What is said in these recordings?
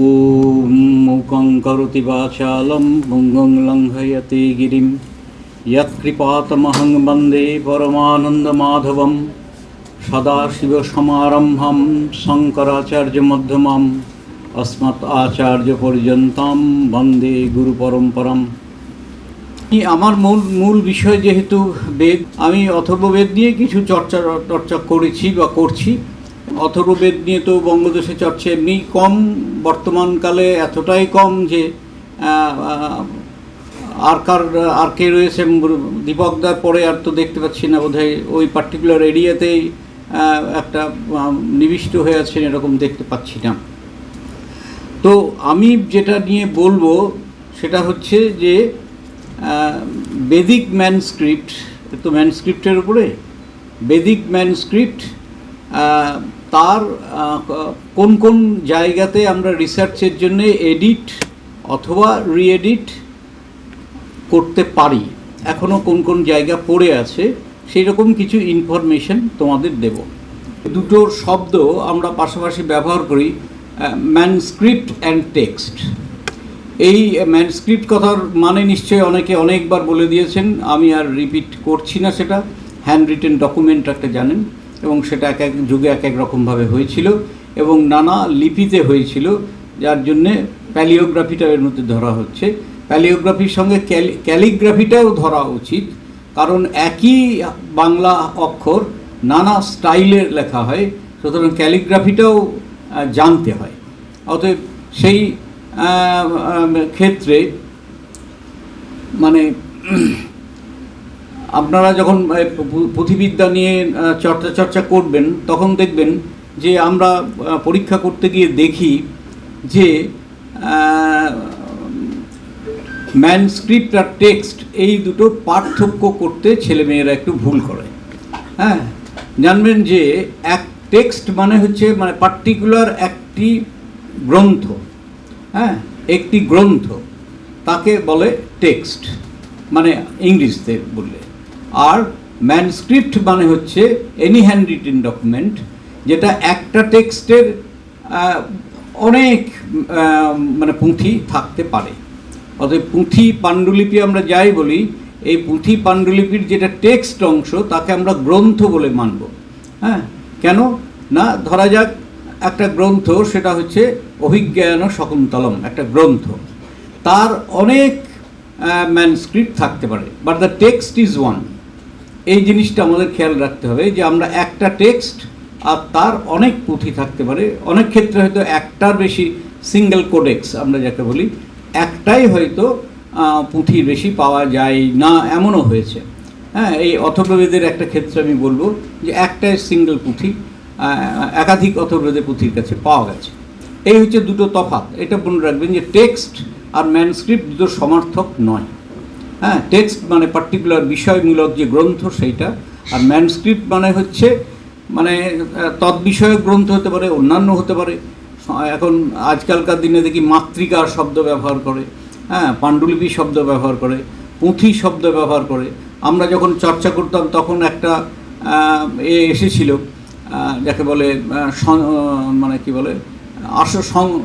ॐ मूकं करोति वाचालं मुङ्गं लङ्घयते गिरिं यत्कृपातमहं वन्दे परमानन्दमाधवं सदाशिवसमारम्भं शङ्कराचार्यमध्यमाम् अस्मत् आचार्यपर्यन्तं वन्दे गुरुपरम्पराम्। আমার মূল বিষয় যেহেতু বেদ, আমি অথর্ববেদ নিয়ে কিছু চর্চা করেছি বা করছি। অথর্ববেদ নিয়ে তো বঙ্গদেশে চর্চা এমনি কম, বর্তমানকালে এতটাই কম যে আর কে রয়েছে দীপকদার পরে আর তো দেখতে পাচ্ছি না, বোধহয় ওই পার্টিকুলার এরিয়াতেই একটা নিবিষ্ট হয়ে আছেন এরকম দেখতে পাচ্ছি না। তো আমি যেটা নিয়ে বলবো সেটা হচ্ছে যে বেদিক ম্যানস্ক্রিপ্ট, তো ম্যানস্ক্রিপ্টের উপরে বেদিক ম্যানস্ক্রিপ্ট, তার কোন কোন জায়গাতে আমরা রিসার্চের জন্য এডিট অথবা রিএডিট করতে পারি, এখনও কোন কোন জায়গা পড়ে আছে, সেই রকম কিছু ইনফরমেশন তোমাদের দেব। দুটো শব্দ আমরা পাশাপাশি ব্যবহার করি, ম্যানস্ক্রিপ্ট অ্যান্ড টেক্সট। এই ম্যানস্ক্রিপ্ট কথার মানে নিশ্চয়ই অনেকে অনেকবার বলে দিয়েছেন, আমি আর রিপিট করছি না। সেটা হ্যান্ড রিটেন ডকুমেন্ট একটা জানেন, এবং সেটা এক এক যুগে এক এক রকমভাবে হয়েছিল এবং নানা লিপিতে হয়েছিল, যার জন্যে প্যালিওগ্রাফিটাও এর মধ্যে ধরা হচ্ছে। প্যালিওগ্রাফির সঙ্গে ক্যালিগ্রাফিটাও ধরা উচিত, কারণ একই বাংলা অক্ষর নানা স্টাইলের লেখা হয়, সুতরাং ক্যালিগ্রাফিটাও জানতে হয়। অতএব সেই ক্ষেত্রে মানে আপনারা যখন পুঁথিবিদ্যা নিয়ে চর্চা করবেন তখন দেখবেন যে আমরা পরীক্ষা করতে গিয়ে দেখি যে ম্যানস্ক্রিপ্ট আর টেক্সট এই দুটো পার্থক্য করতে ছেলেমেয়েরা একটু ভুল করে। হ্যাঁ, জানবেন যে এক টেক্সট মানে হচ্ছে মানে পার্টিকুলার একটি গ্রন্থ, হ্যাঁ একটি গ্রন্থ, তাকে বলে টেক্সট মানে ইংলিশতে বললে। আর ম্যানস্ক্রিপ্ট মানে হচ্ছে এনি হ্যান্ড রিটেন ডকুমেন্ট, যেটা একটা টেক্সটের অনেক মানে পুঁথি থাকতে পারে। অতএব পুঁথি পাণ্ডুলিপি আমরা যাই বলি, এই পুঁথি পাণ্ডুলিপির যেটা টেক্সট অংশ তাকে আমরা গ্রন্থ বলে মানব। হ্যাঁ, কেন না, ধরা যাক একটা গ্রন্থ, সেটা হচ্ছে অভিজ্ঞান শকুন্তলম, একটা গ্রন্থ, তার অনেক ম্যানস্ক্রিপ্ট থাকতে পারে, but the text is one. এই জিনিসটা আমাদের খেয়াল রাখতে হবে যে আমরা একটা টেক্সট আর তার অনেক পুঁথি থাকতে পারে। অনেক ক্ষেত্রে হয়তো একটার বেশি, সিঙ্গেল কোডেক্স আমরা যাকে বলি, একটাই হয়তো পুঁথির বেশি পাওয়া যায় না, এমনও হয়েছে। হ্যাঁ, এই অথর্ববেদের একটা ক্ষেত্রে আমি বলবো যে একটাই সিঙ্গেল পুঁথি একাধিক অথর্ববেদের পুঁথির কাছে পাওয়া গেছে। এই হচ্ছে দুটো তফাৎ। এটা মনে রাখবেন যে টেক্সট আর ম্যানস্ক্রিপ্ট দুটো সমার্থক নয়। হ্যাঁ, টেক্সট মানে পার্টিকুলার বিষয়মূলক যে গ্রন্থ সেইটা, আর ম্যানস্ক্রিপ্ট মানে হচ্ছে মানে তদ্বিষয়ক গ্রন্থ হতে পারে, অন্যান্য হতে পারে। এখন আজকালকার দিনে দেখি মাতৃকার শব্দ ব্যবহার করে, হ্যাঁ পাণ্ডুলিপি শব্দ ব্যবহার করে, পুঁথি শব্দ ব্যবহার করে। আমরা যখন চর্চা করতাম তখন একটা এসেছিল যাকে বলে মানে কি বলে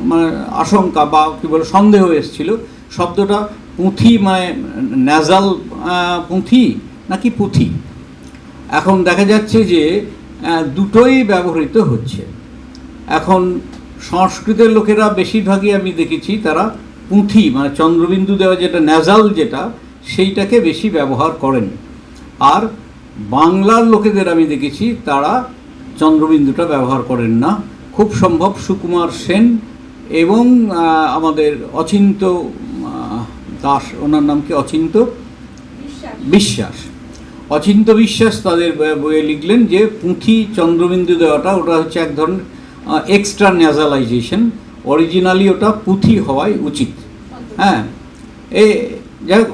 মানে আশঙ্কা বা কী বলে সন্দেহ এসেছিল, শব্দটা পুঁথি মানে ন্যাজাল পুঁথি নাকি পুঁথি। এখন দেখা যাচ্ছে যে দুটোই ব্যবহৃত হচ্ছে। এখন সংস্কৃতের লোকেরা বেশিরভাগই আমি দেখেছি তারা পুঁথি মানে চন্দ্রবিন্দু দেওয়া যেটা ন্যাজাল যেটা, সেইটাকে বেশি ব্যবহার করেন। আর বাংলার লোকেদের আমি দেখেছি তারা চন্দ্রবিন্দুটা ব্যবহার করেন না। খুব সম্ভব সুকুমার সেন এবং আমাদের অচিন্ত দাস, ওনার নাম কি, অচিন্ত বিশ্বাস, অচিন্ত বিশ্বাস তাদের বইয়ে লিখলেন যে পুঁথি চন্দ্রবিন্দু দেওয়াটা ওটা হচ্ছে এক ধরনের এক্সট্রা ন্যাজালাইজেশন, অরিজিনালি ওটা পুঁথি হওয়াই উচিত। হ্যাঁ, যাই হোক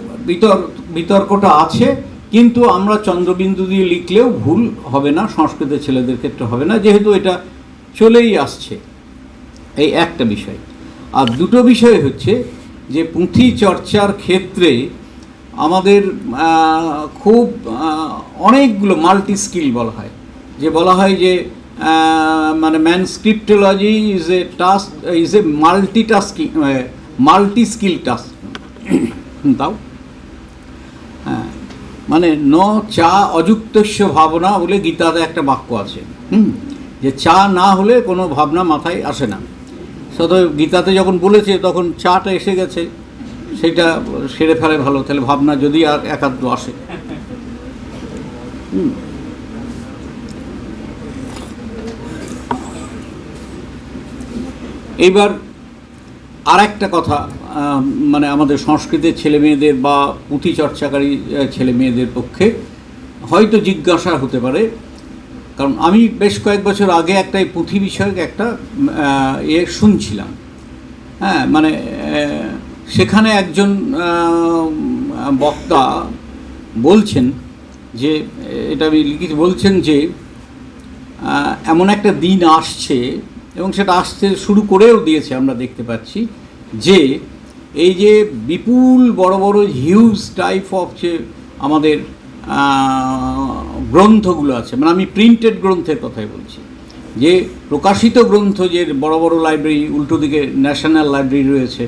বিতর্কটা আছে, কিন্তু আমরা চন্দ্রবিন্দু দিয়ে লিখলেও ভুল হবে না, সংস্কৃতের ছেলেদের ক্ষেত্রে হবে না, যেহেতু এটা চলেই আসছে। এই একটা বিষয়। আর দুটো বিষয় হচ্ছে যে পুঁথি চর্চার ক্ষেত্রে আমাদের খুব অনেকগুলো মাল্টি স্কিল বলা হয়, যে মানে manuscriptology is a multi skill task. তাও হ্যাঁ, মানে ন চা অযুক্তস্য ভাবনা বলে গীতাতে একটা বাক্য আছে, যে চা না হলে কোনো ভাবনা মাথায় আসে না। সতএব গীতাতে যখন বলেছে তখন চাটা এসে গেছে, সেটা সেরে ফেলে ভালো, তাহলে ভাবনা যদি আর একাদ্র আসে। এইবার আর একটা কথা, মানে আমাদের সংস্কৃতের ছেলে মেয়েদের বা পুঁথি চর্চাকারী ছেলে মেয়েদের পক্ষে হয়তো জিজ্ঞাসা হতে পারে, কারণ আমি বেশ কয়েক বছর আগে একটা পুঁথি বিষয়ক একটা শুনছিলাম। হ্যাঁ, মানে সেখানে একজন বক্তা বলছেন যে, এটা আমি লিখিত, বলছেন যে এমন একটা দিন আসছে, এবং সেটা আসতে শুরু করেও দিয়েছে, আমরা দেখতে পাচ্ছি যে এই যে বিপুল বড় বড় হিউজ টাইপ অফ যে আমাদের গ্রন্থগুলো আছে, মানে আমি প্রিন্টেড গ্রন্থের কথাই বলছি, যে প্রকাশিত গ্রন্থ, যে বড় বড় লাইব্রেরি, উল্টো দিকে ন্যাশনাল লাইব্রেরি রয়েছে,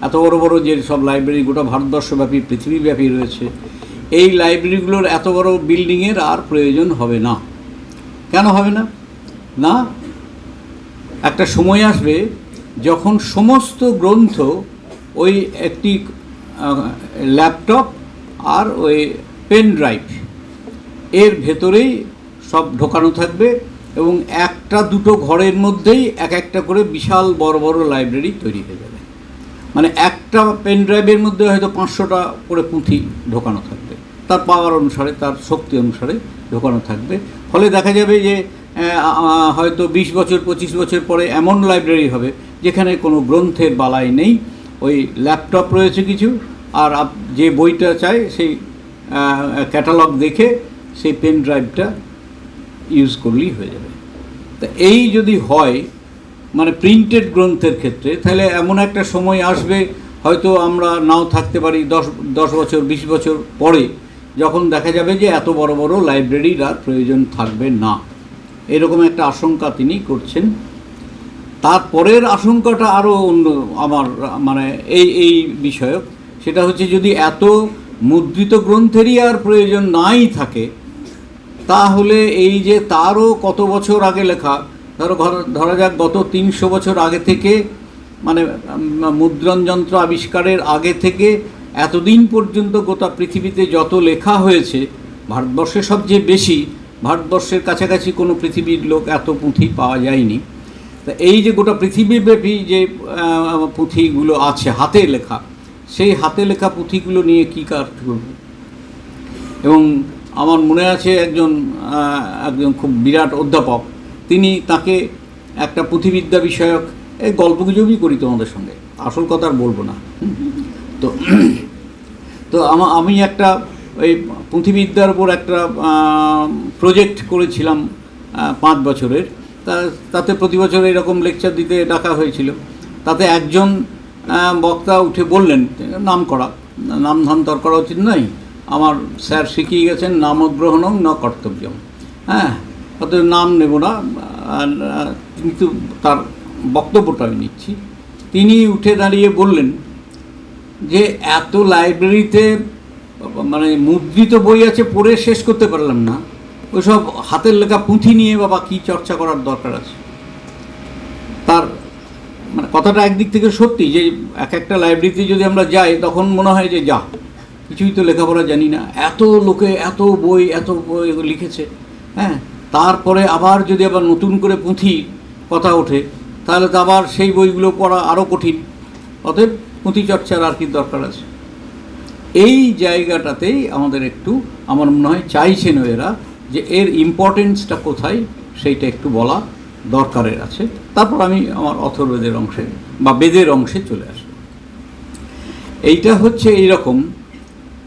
এত বড় বড় যে সব লাইব্রেরি গোটা ভারতবর্ষব্যাপী পৃথিবীব্যাপী রয়েছে, এই লাইব্রেরিগুলোর এত বড় বিল্ডিংয়ের আর প্রয়োজন হবে না। কেন হবে না? না, একটা সময় আসবে যখন সমস্ত গ্রন্থ ওই একটি ল্যাপটপ আর ওই পেন ড্রাইভ এর ভেতরেই সব ঢোকানো থাকবে, এবং একটা দুটো ঘরের মধ্যেই এক একটা করে বিশাল বড় বড় লাইব্রেরি তৈরি হয়ে যাবে। মানে একটা পেন ড্রাইভের মধ্যে হয়তো 500টা করে পুঁথি ঢোকানো থাকবে, তার পাওয়ার অনুসারে, তার শক্তি অনুসারে ঢোকানো থাকবে। ফলে দেখা যাবে যে হয়তো 20 বছর 25 বছর পরে এমন লাইব্রেরি হবে যেখানে কোনো গ্রন্থের বালাই নেই, ওই ল্যাপটপ রয়েছে কিছু, আর যে বইটা চায় সেই ক্যাটালগ দেখে সেই পেন ড্রাইভটা ইউজ করলেই হয়ে যাবে। তা এই যদি হয় মানে প্রিন্টেড গ্রন্থের ক্ষেত্রে, তাহলে এমন একটা সময় আসবে, হয়তো আমরা নাও থাকতে পারি 10 বছর 20 বছর পরে, যখন দেখা যাবে যে এত বড় বড় লাইব্রেরির আর প্রয়োজন থাকবে না। এরকম একটা আশঙ্কা তিনি করছেন। তারপরের আশঙ্কাটা আরও অন্য আমার, মানে এই বিষয়ক, সেটা হচ্ছে যদি এত মুদ্রিত গ্রন্থেরই আর প্রয়োজন নাই থাকে, তাহলে এই যে তারও কত বছর আগে লেখা, ধরা যাক গত 300 বছর আগে থেকে, মানে মুদ্রণ যন্ত্র আবিষ্কারের আগে থেকে এতদিন পর্যন্ত গোটা পৃথিবীতে যত লেখা হয়েছে, ভারতবর্ষে সবচেয়ে বেশি, ভারতবর্ষের কাছাকাছি কোনো পৃথিবীর লোক এত পুঁথি পাওয়া যায়নি। তা এই যে গোটা পৃথিবীব্যাপী যে পুঁথিগুলো আছে হাতে লেখা, সেই হাতে লেখা পুঁথিগুলো নিয়ে কী কাজ করব। এবং আমার মনে আছে একজন খুব বিরাট অধ্যাপক, তিনি তাকে একটা পুঁথিবিদ্যা বিষয়ক এই গল্পগুজবই করি তোমাদের সঙ্গে, আসল কথা আর বলবো না। তো আমি একটা ওই পুঁথিবিদ্যার উপর একটা প্রজেক্ট করেছিলাম 5 বছরের, তাতে প্রতি বছর এরকম লেকচার দিতে ডাকা হয়েছিল। তাতে একজন বক্তা উঠে বললেন, নাম ধাম তর করা উচিত নয়, আমার স্যার শিখিয়ে গেছেন নামগ্রহণং ন কর্তব্যম। হ্যাঁ, অত নাম নেব না, কিন্তু তার বক্তব্যটা আমি নিচ্ছি। তিনি উঠে দাঁড়িয়ে বললেন যে এত লাইব্রেরিতে মানে মুদ্রিত বই আছে, পড়ে শেষ করতে পারলাম না, ওইসব হাতের লেখা পুঁথি নিয়ে বাবা কী চর্চা করার দরকার আছে। তার মানে কথাটা একদিক থেকে সত্যি, যে একটা লাইব্রেরিতে যদি আমরা যাই তখন মনে হয় যে যা কিছুই তো লেখাপড়া জানি না, এত লোকে এত বই লিখেছে। হ্যাঁ, তারপরে আবার যদি আবার নতুন করে পুঁথি কথা ওঠে, তাহলে তো আবার সেই বইগুলো পড়া আরও কঠিন। অতএব পুঁথি চর্চার আর কি দরকার আছে। এই জায়গাটাতেই আমাদের একটু, আমার মনে হয় চাইছেন এরা, যে এর ইম্পর্টেন্সটা কোথায় সেইটা একটু বলা দরকারের আছে। তারপর আমি আমার অথর্ববেদের অংশে বা বেদের অংশে চলে আসব। এইটা হচ্ছে এইরকম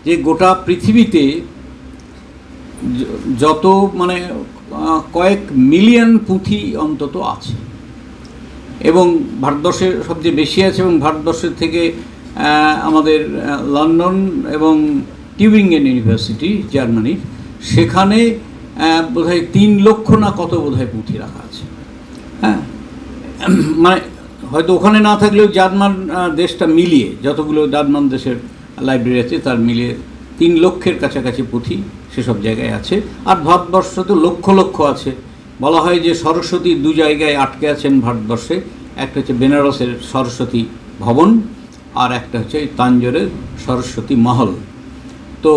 যে গোটা পৃথিবীতে যত মানে কয়েক মিলিয়ন পুঁথি অন্তত আছে, এবং ভারতবর্ষে সবচেয়ে বেশি আছে, এবং ভারতবর্ষের থেকে আমাদের লন্ডন এবং টিউবিঙ্গেন ইউনিভার্সিটি জার্মানির, সেখানে বোধহয় 3 লক্ষ না কত বোধহয় পুঁথি রাখা আছে। হ্যাঁ, মানে হয়তো ওখানে না থাকলেও জার্মান দেশটা মিলিয়ে, যতগুলো জার্মান দেশের লাইব্রেরি আছে তার মিলিয়ে 3 লক্ষের কাছাকাছি পুঁথি সেসব জায়গায় আছে। আর ভারতবর্ষ তো লক্ষ লক্ষ আছে। বলা হয় যে সরস্বতী 2 জায়গায় আটকে আছেন ভারতবর্ষে, একটা হচ্ছে বেনারসের সরস্বতী ভবন, আর একটা হচ্ছে তাঞ্জোরের সরস্বতী মহল। তো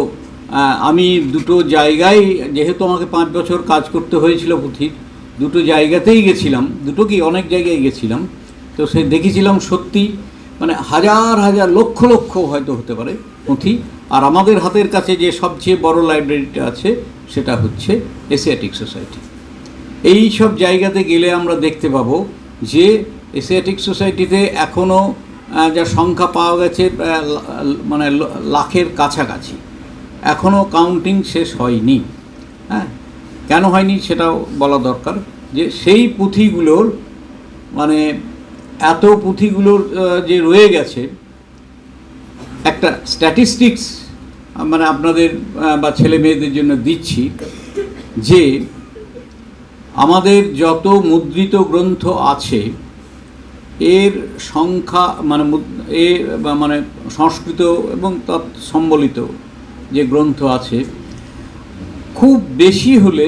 আমি দুটো জায়গায়, যেহেতু আমাকে 5 বছর কাজ করতে হয়েছিল পুঁথির, দুটো জায়গাতেই গেছিলাম, দুটো কি অনেক জায়গায় গেছিলাম। তো সে দেখেছিলাম সত্যি মানে হাজার হাজার লক্ষ লক্ষ হয়তো হতে পারে পুঁথি। আর আমাদের হাতের কাছে যে সবচেয়ে বড় লাইব্রেরিটা আছে সেটা হচ্ছে এশিয়াটিক সোসাইটি। এই সব জায়গাতে গেলে আমরা দেখতে পাবো যে এশিয়াটিক সোসাইটিতে এখনও যা সংখ্যা পাওয়া গেছে মানে লাখের কাছাকাছি, এখনও কাউন্টিং শেষ হয়নি। হ্যাঁ, কেন হয়নি সেটাও বলা দরকার, যে সেই পুঁথিগুলোর মানে এত পুঁথিগুলোর যে রয়ে গেছে, একটা স্ট্যাটিস্টিক্স মানে আপনাদের বা ছেলে মেয়েদের জন্য দিচ্ছি, যে আমাদের যত মুদ্রিত গ্রন্থ আছে এর সংখ্যা মানে মানে সংস্কৃত এবং তৎ সম্বলিত যে গ্রন্থ আছে, খুব বেশি হলে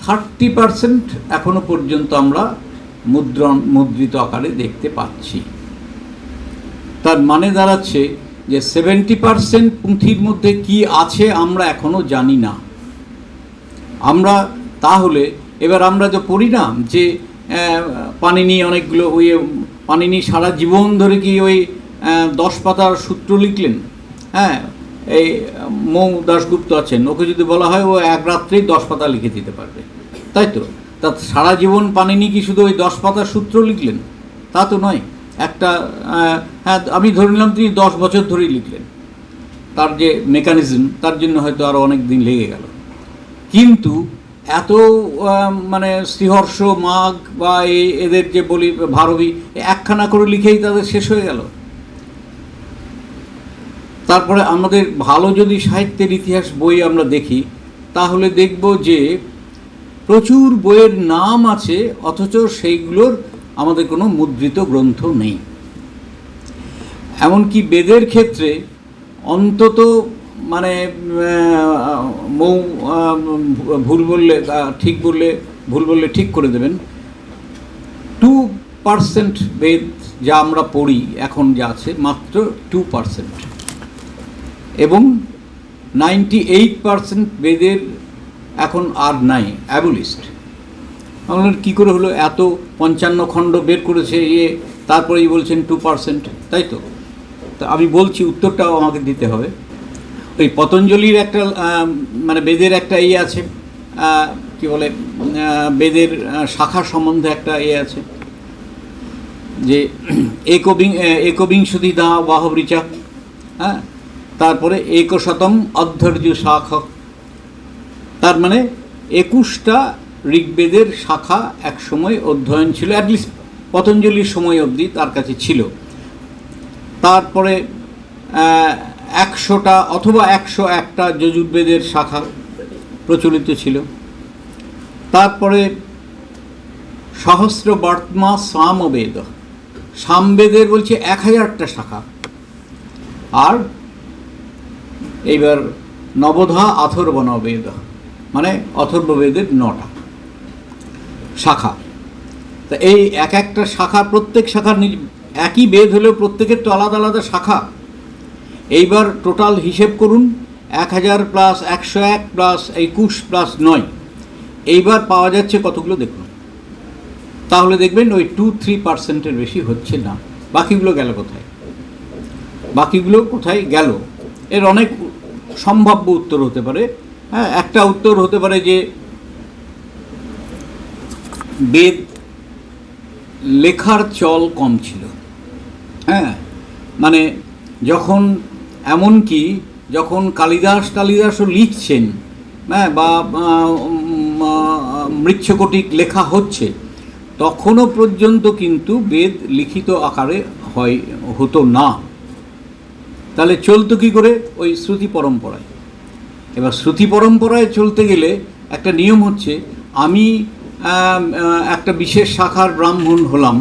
30% এখনো পর্যন্ত আমরা মুদ্রিত আকারে দেখতে পাচ্ছি। তার মানে দাঁড়াচ্ছে যে 70% পুঁথির মধ্যে কি আছে আমরা এখনো জানি না। আমরা তাহলে এবার আমরা তো পড়ি না যে পাণিনি অনেকগুলো, ওই পাণিনি সারা জীবন ধরে কি ওই 10 পাতার সূত্র লিখলেন। হ্যাঁ, এই মৌ দাশগুপ্ত আছেন, ওকে যদি বলা হয় ও এক রাত্রেই 10 পাতা লিখে দিতে পারবে, তাই তো? তা সারা জীবন পাণিনি কি শুধু ওই 10 পাতার সূত্র লিখলেন? তা তো নয়। একটা হ্যাঁ, আমি ধরে নিলাম তিনি 10 বছর ধরেই লিখলেন, তার যে মেকানিজম তার জন্য হয়তো আরও অনেক দিন লেগে গেল। কিন্তু এত মানে শ্রীহর্ষ, মাঘ বা এদের যে বলি ভারবী, একখানা করে লিখেই তাদের শেষ হয়ে গেল। তারপরে আমাদের ভালো যদি সাহিত্যের ইতিহাস বই আমরা দেখি, তাহলে দেখব যে প্রচুর বইয়ের নাম আছে, অথচ সেইগুলোর আমাদের কোনো মুদ্রিত গ্রন্থ নেই। এমনকি বেদের ক্ষেত্রে অন্তত মানে ভুল বললে ঠিক বললে, ভুল বললে ঠিক করে দেবেন, 2% বেদ যা আমরা পড়ি এখন যা আছে মাত্র 2%, এবং 98% বেদের এখন আর নাই, অ্যাবলিস্ট। আমরা কী করে হলো? এত 55 খণ্ড বের করেছে তারপরেই বলছেন 2%, তাই তো? তা আমি বলছি উত্তরটাও আমাকে দিতে হবে। ওই পতঞ্জলির একটা মানে বেদের একটা আছে, কি বলে, বেদের শাখা সম্বন্ধে একটা আছে যে একবিংশতি দা বাহবৃচা, হ্যাঁ, তারপরে 1শতম অধ্যর্য শাখা, তার মানে 21টা ঋগ্বেদের শাখা এক সময় অধ্যয়ন ছিল, অ্যাটলিস্ট পতঞ্জলির সময় অবধি তার কাছে ছিল। তারপরে 100টা অথবা 101টা যজুর্বেদের শাখা প্রচলিত ছিল। তারপরে সহস্র বর্তমা সামবেদ, সামবেদের বলছে 1000টা শাখা। আর এইবার নবধা অথর্বণবেদ, মানে অথর্ববেদের 9টা শাখা। তা এই একটা শাখা, প্রত্যেক শাখার একই বেদ হলেও প্রত্যেকের তো আলাদা আলাদা শাখা। এইবার টোটাল হিসেব করুন, 1000 প্লাস 101 প্লাস 21 প্লাস 9, এইবার পাওয়া যাচ্ছে কতগুলো দেখুন। তাহলে দেখবেন ওই 2-3%-এর বেশি হচ্ছে না। বাকিগুলো গেল কোথায়? বাকিগুলো কোথায় গেল? এর অনেক সম্ভাব্য উত্তর হতে পারে। হ্যাঁ, একটা উত্তর হতে পারে যে বেদ লেখার চল কম ছিল। হ্যাঁ, মানে যখন এমনকি যখন কালিদাসও লিখছেন, হ্যাঁ, বা মৃচ্ছকটিক লেখা হচ্ছে, তখনও পর্যন্ত কিন্তু বেদ লিখিত আকারে হতো না। তাহলে চলতো কী করে? ওই শ্রুতি পরম্পরায়। এবার শ্রুতি পরম্পরায় চলতে গেলে একটা নিয়ম হচ্ছে, আমি একটা বিশেষ শাখার ব্রাহ্মণ হলাম,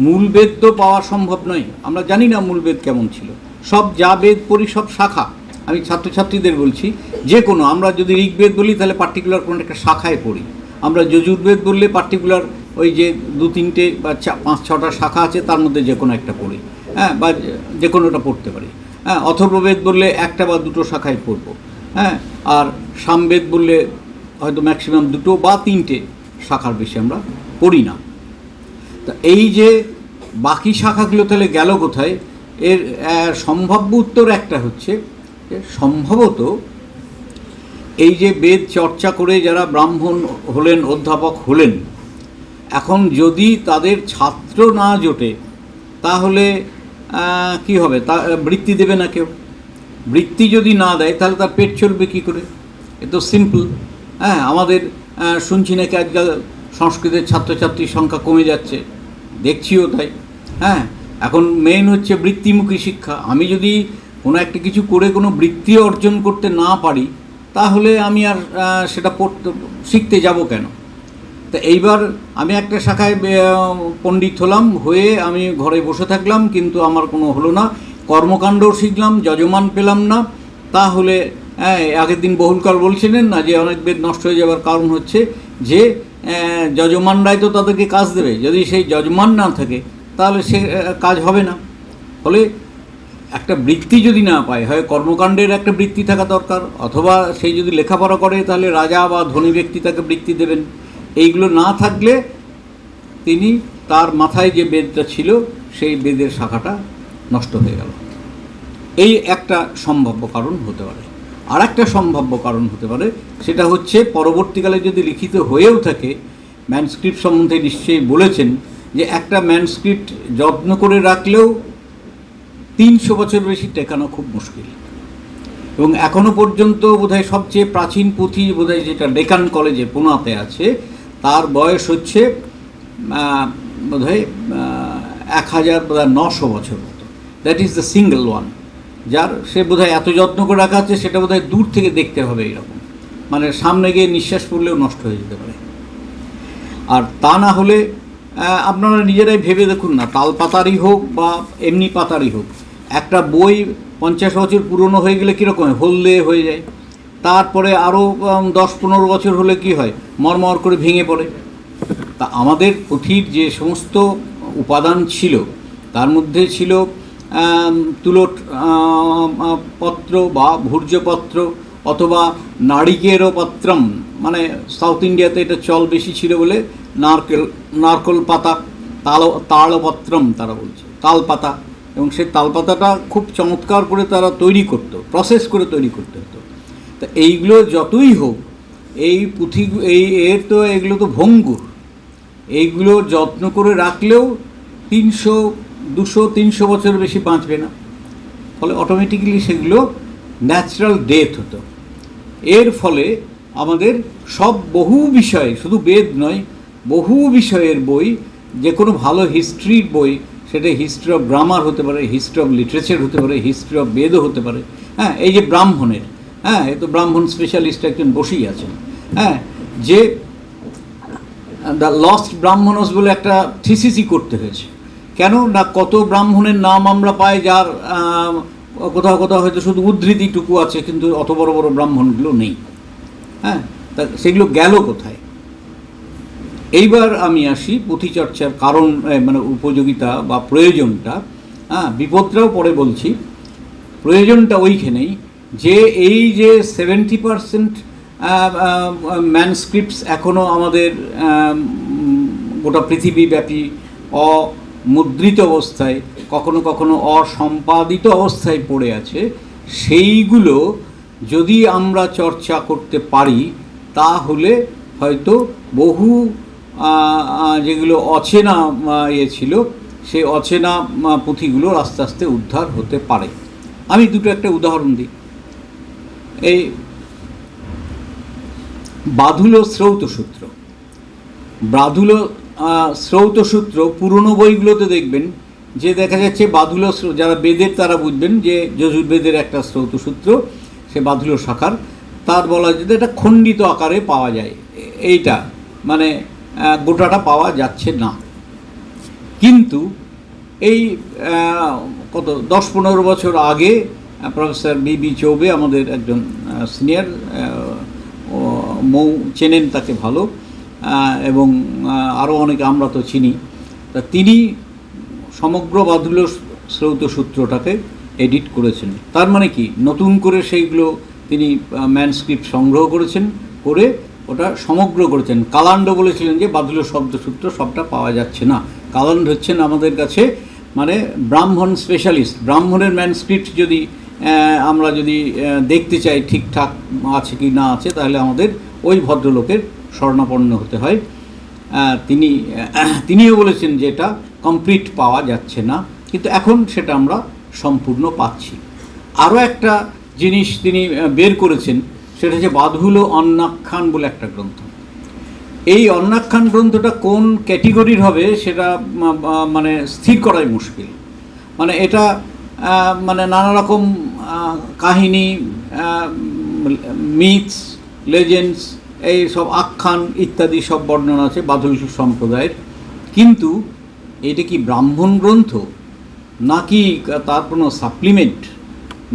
মূল বেদ তো পাওয়া সম্ভব নয়, আমরা জানি না মূল বেদ কেমন ছিল, সব যা বেদ পড়ি সব শাখা। আমি ছাত্রছাত্রীদের বলছি, যে কোনো, আমরা যদি ঋগ্বেদ বলি তাহলে পার্টিকুলার কোনো একটা শাখায় পড়ি, আমরা যজুর্বেদ বললে পার্টিকুলার ওই যে 2-3টে বা 5-6টা শাখা আছে তার মধ্যে যে কোনো একটা পড়ি, হ্যাঁ, বা যে কোনোটা পড়তে পারি, হ্যাঁ। অথর্ববেদ বললে একটা বা দুটো শাখায় পড়বো, হ্যাঁ। আর সামবেদ বললে হয়তো ম্যাক্সিমাম 2 বা 3টে শাখার বেশি আমরা পড়ি না। তা এই যে বাকি শাখাগুলো তাহলে গেল কোথায়? এর সম্ভাব্য উত্তর একটা হচ্ছে যে সম্ভবত এই যে বেদ চর্চা করে যারা ব্রাহ্মণ হলেন, অধ্যাপক হলেন, এখন যদি তাদের ছাত্র না জোটে তাহলে কি হবে? তা বৃত্তি দেবে না কেউ। বৃত্তি যদি না দেয় তাহলে তার পেট চলবে কী করে? এ তো সিম্পল। হ্যাঁ, আমাদের শুনছি নাকি আজকাল সংস্কৃতের ছাত্রছাত্রীর সংখ্যা কমে যাচ্ছে, দেখছিও তাই। হ্যাঁ, এখন মেইন হচ্ছে বৃত্তিমুখী শিক্ষা। আমি যদি কোনো একটা কিছু করে কোনো বৃত্তি অর্জন করতে না পারি তাহলে আমি আর সেটা শিখতে যাব কেন? তা এইবার আমি একটা শাখায় পণ্ডিত হলাম, হয়ে আমি ঘরে বসে থাকলাম, কিন্তু আমার কোনো হলো না, কর্মকাণ্ডও শিখলাম, যজমান পেলাম না। তাহলে আগের দিন বহুলকাল বলছিলেন না যে অনেক বেদ নষ্ট হয়ে যাওয়ার কারণ হচ্ছে যে যজমানরাই তো তাদেরকে কাজ দেবে, যদি সেই যজমান না থাকে তাহলে সে কাজ হবে না। ফলে একটা বৃত্তি যদি না পায়, হয় কর্মকাণ্ডের একটা বৃত্তি থাকা দরকার, অথবা সেই যদি লেখাপড়া করে তাহলে রাজা বা ধনী ব্যক্তি তাকে বৃত্তি দেবেন। এইগুলো না থাকলে তিনি, তার মাথায় যে বেদটা ছিল সেই বেদের শাখাটা নষ্ট হয়ে গেল। এই একটা সম্ভাব্য কারণ হতে পারে। আর একটা সম্ভাব্য কারণ হতে পারে, সেটা হচ্ছে পরবর্তীকালে যদি লিখিত হয়েও থাকে, ম্যানস্ক্রিপ্ট সম্বন্ধে নিশ্চয়ই বলেছেন যে একটা ম্যানস্ক্রিপ্ট যত্ন করে রাখলেও 300 বছর বেশি টেকানো খুব মুশকিল। এবং এখনও পর্যন্ত বোধহয় সবচেয়ে প্রাচীন পুঁথি বোধহয় যেটা ডেকান কলেজে পুনাতে আছে, তার বয়স হচ্ছে বোধহয় 1900 বছর মতো। That is the single one, যার সে বোধহয় এত যত্ন করে রাখা আছে, সেটা বোধহয় দূর থেকে দেখতে হবে এরকম, মানে সামনে গিয়ে নিঃশ্বাস পড়লেও নষ্ট হয়ে যেতে পারে। আর তা না হলে আপনারা নিজেরাই ভেবে দেখুন না, তাল পাতারই হোক বা এমনি পাতারই হোক, একটা বই 50 বছর পুরনো হয়ে গেলে কীরকম হয়? হলদে হয়ে যায়। তারপরে আরও 10-15 বছর হলে কি হয়? মরমর করে ভেঙে পড়ে। তা আমাদের পুঁথির যে সমস্ত উপাদান ছিল, তার মধ্যে ছিল তুলট পত্র বা ভূর্জপত্র অথবা নারিকেরও পত্রম, মানে সাউথ ইন্ডিয়াতে এটা চল বেশি ছিল বলে নারকল পাতা, তালপত্রম তারা বলছে, তাল পাতা। এবং সেই তাল পাতাটা খুব চমৎকার করে তারা তৈরি করত, প্রসেস করে তৈরি করতে হতো। তা এইগুলো যতই হোক, এই পুঁথি এর তো এগুলো তো ভঙ্গুর, এইগুলো যত্ন করে রাখলেও 200-300 বছর বেশি বাঁচবে না। ফলে অটোমেটিক্যালি সেগুলো ন্যাচারাল ডেথ হতো। এর ফলে আমাদের সব বহু বিষয়ে, শুধু বেদ নয়, বহু বিষয়ের বই, যে কোনো ভালো হিস্ট্রির বই, সেটা হিস্ট্রি অফ গ্রামার হতে পারে, হিস্ট্রি অফ লিটারেচার হতে পারে, হিস্ট্রি অফ বেদও হতে পারে। হ্যাঁ, এই যে ব্রাহ্মণের, হ্যাঁ, এ তো ব্রাহ্মণ স্পেশালিস্ট একজন বসেই আছেন, হ্যাঁ, যে দ্য লস্ট ব্রাহ্মণস বলে একটা থিসিসই করতে হয়েছে। কেন না, কত ব্রাহ্মণের নাম আমরা পাই যার কোথাও কোথাও হয়তো শুধু উদ্ধৃতিটুকু আছে, কিন্তু অত বড় বড় ব্রাহ্মণগুলো নেই। হ্যাঁ, তা সেগুলো গেল কোথায়? এইবার আমি আসি পুঁথিচর্চার কারণ, মানে উপযোগিতা বা প্রয়োজনটা। হ্যাঁ, বিপদটাও পরে বলছি। প্রয়োজনটা ওইখানেই যে এই যে 70% ম্যানস্ক্রিপ্টস এখনও আমাদের গোটা পৃথিবীব্যাপী অমুদ্রিত অবস্থায়, কখনো কখনো অসম্পাদিত অবস্থায় পড়ে আছে, সেইগুলো যদি আমরা চর্চা করতে পারি তাহলে হয়তো বহু যেগুলো অচেনা ছিল, সেই অচেনা পুঁথিগুলোর আস্তে আস্তে উদ্ধার হতে পারে। আমি একটা উদাহরণ দিই। এই বাধুল শ্রৌতসূত্র, শ্রৌতসূত্র পুরনো বইগুলোতে দেখবেন যে দেখা যাচ্ছে বাধুল, যারা বেদের তারা বুঝবেন যে যজুর্বেদের একটা শ্রৌতসূত্র, সে বাধুল শাখার, তার বলা যেতে এটা খণ্ডিত আকারে পাওয়া যায়, এইটা মানে গোটাটা পাওয়া যাচ্ছে না। কিন্তু এই কত 10-15 বছর আগে প্রফেসর বি চৌবে, আমাদের একজন সিনিয়র, মৌ চেনেন তাকে ভালো, এবং আরও অনেকে আমরা তো চিনি, তা তিনি সমগ্র বাদুল্য শ্রৌত সূত্রটাকে এডিট করেছেন। তার মানে কি, নতুন করে সেইগুলো তিনি ম্যানস্ক্রিপ্ট সংগ্রহ করেছেন, করে ওটা সমগ্র করেছেন। কালান্ড বলেছিলেন যে বাদুল্য শব্দসূত্র সবটা পাওয়া যাচ্ছে না। কালান্ড হচ্ছেন আমাদের কাছে মানে ব্রাহ্মণ স্পেশালিস্ট। ব্রাহ্মণের ম্যানস্ক্রিপ্ট যদি আমরা যদি দেখতে চাই ঠিকঠাক আছে কি না আছে, তাহলে আমাদের ওই ভদ্রলোকের শরণাপন্ন হতে হয়। তিনিও বলেছেন যে এটা কমপ্লিট পাওয়া যাচ্ছে না, কিন্তু এখন সেটা আমরা সম্পূর্ণ পাচ্ছি। আরও একটা জিনিস তিনি বের করেছেন, সেটা হচ্ছে বাদুল্য অন্নাখ্যান বলে একটা গ্রন্থ। এই অন্নাখ্যান গ্রন্থটা কোন ক্যাটেগরির হবে সেটা মানে স্থির করাই মুশকিল। মানে এটা মানে নানা রকম কাহিনী, মিথস, লেজেন্ডস, এই সব আখ্যান ইত্যাদি সব বর্ণনা আছে বাদুল্য সম্প্রদায়ের। কিন্তু এটা কি ব্রাহ্মণ গ্রন্থ, নাকি তার কোনো সাপ্লিমেন্ট,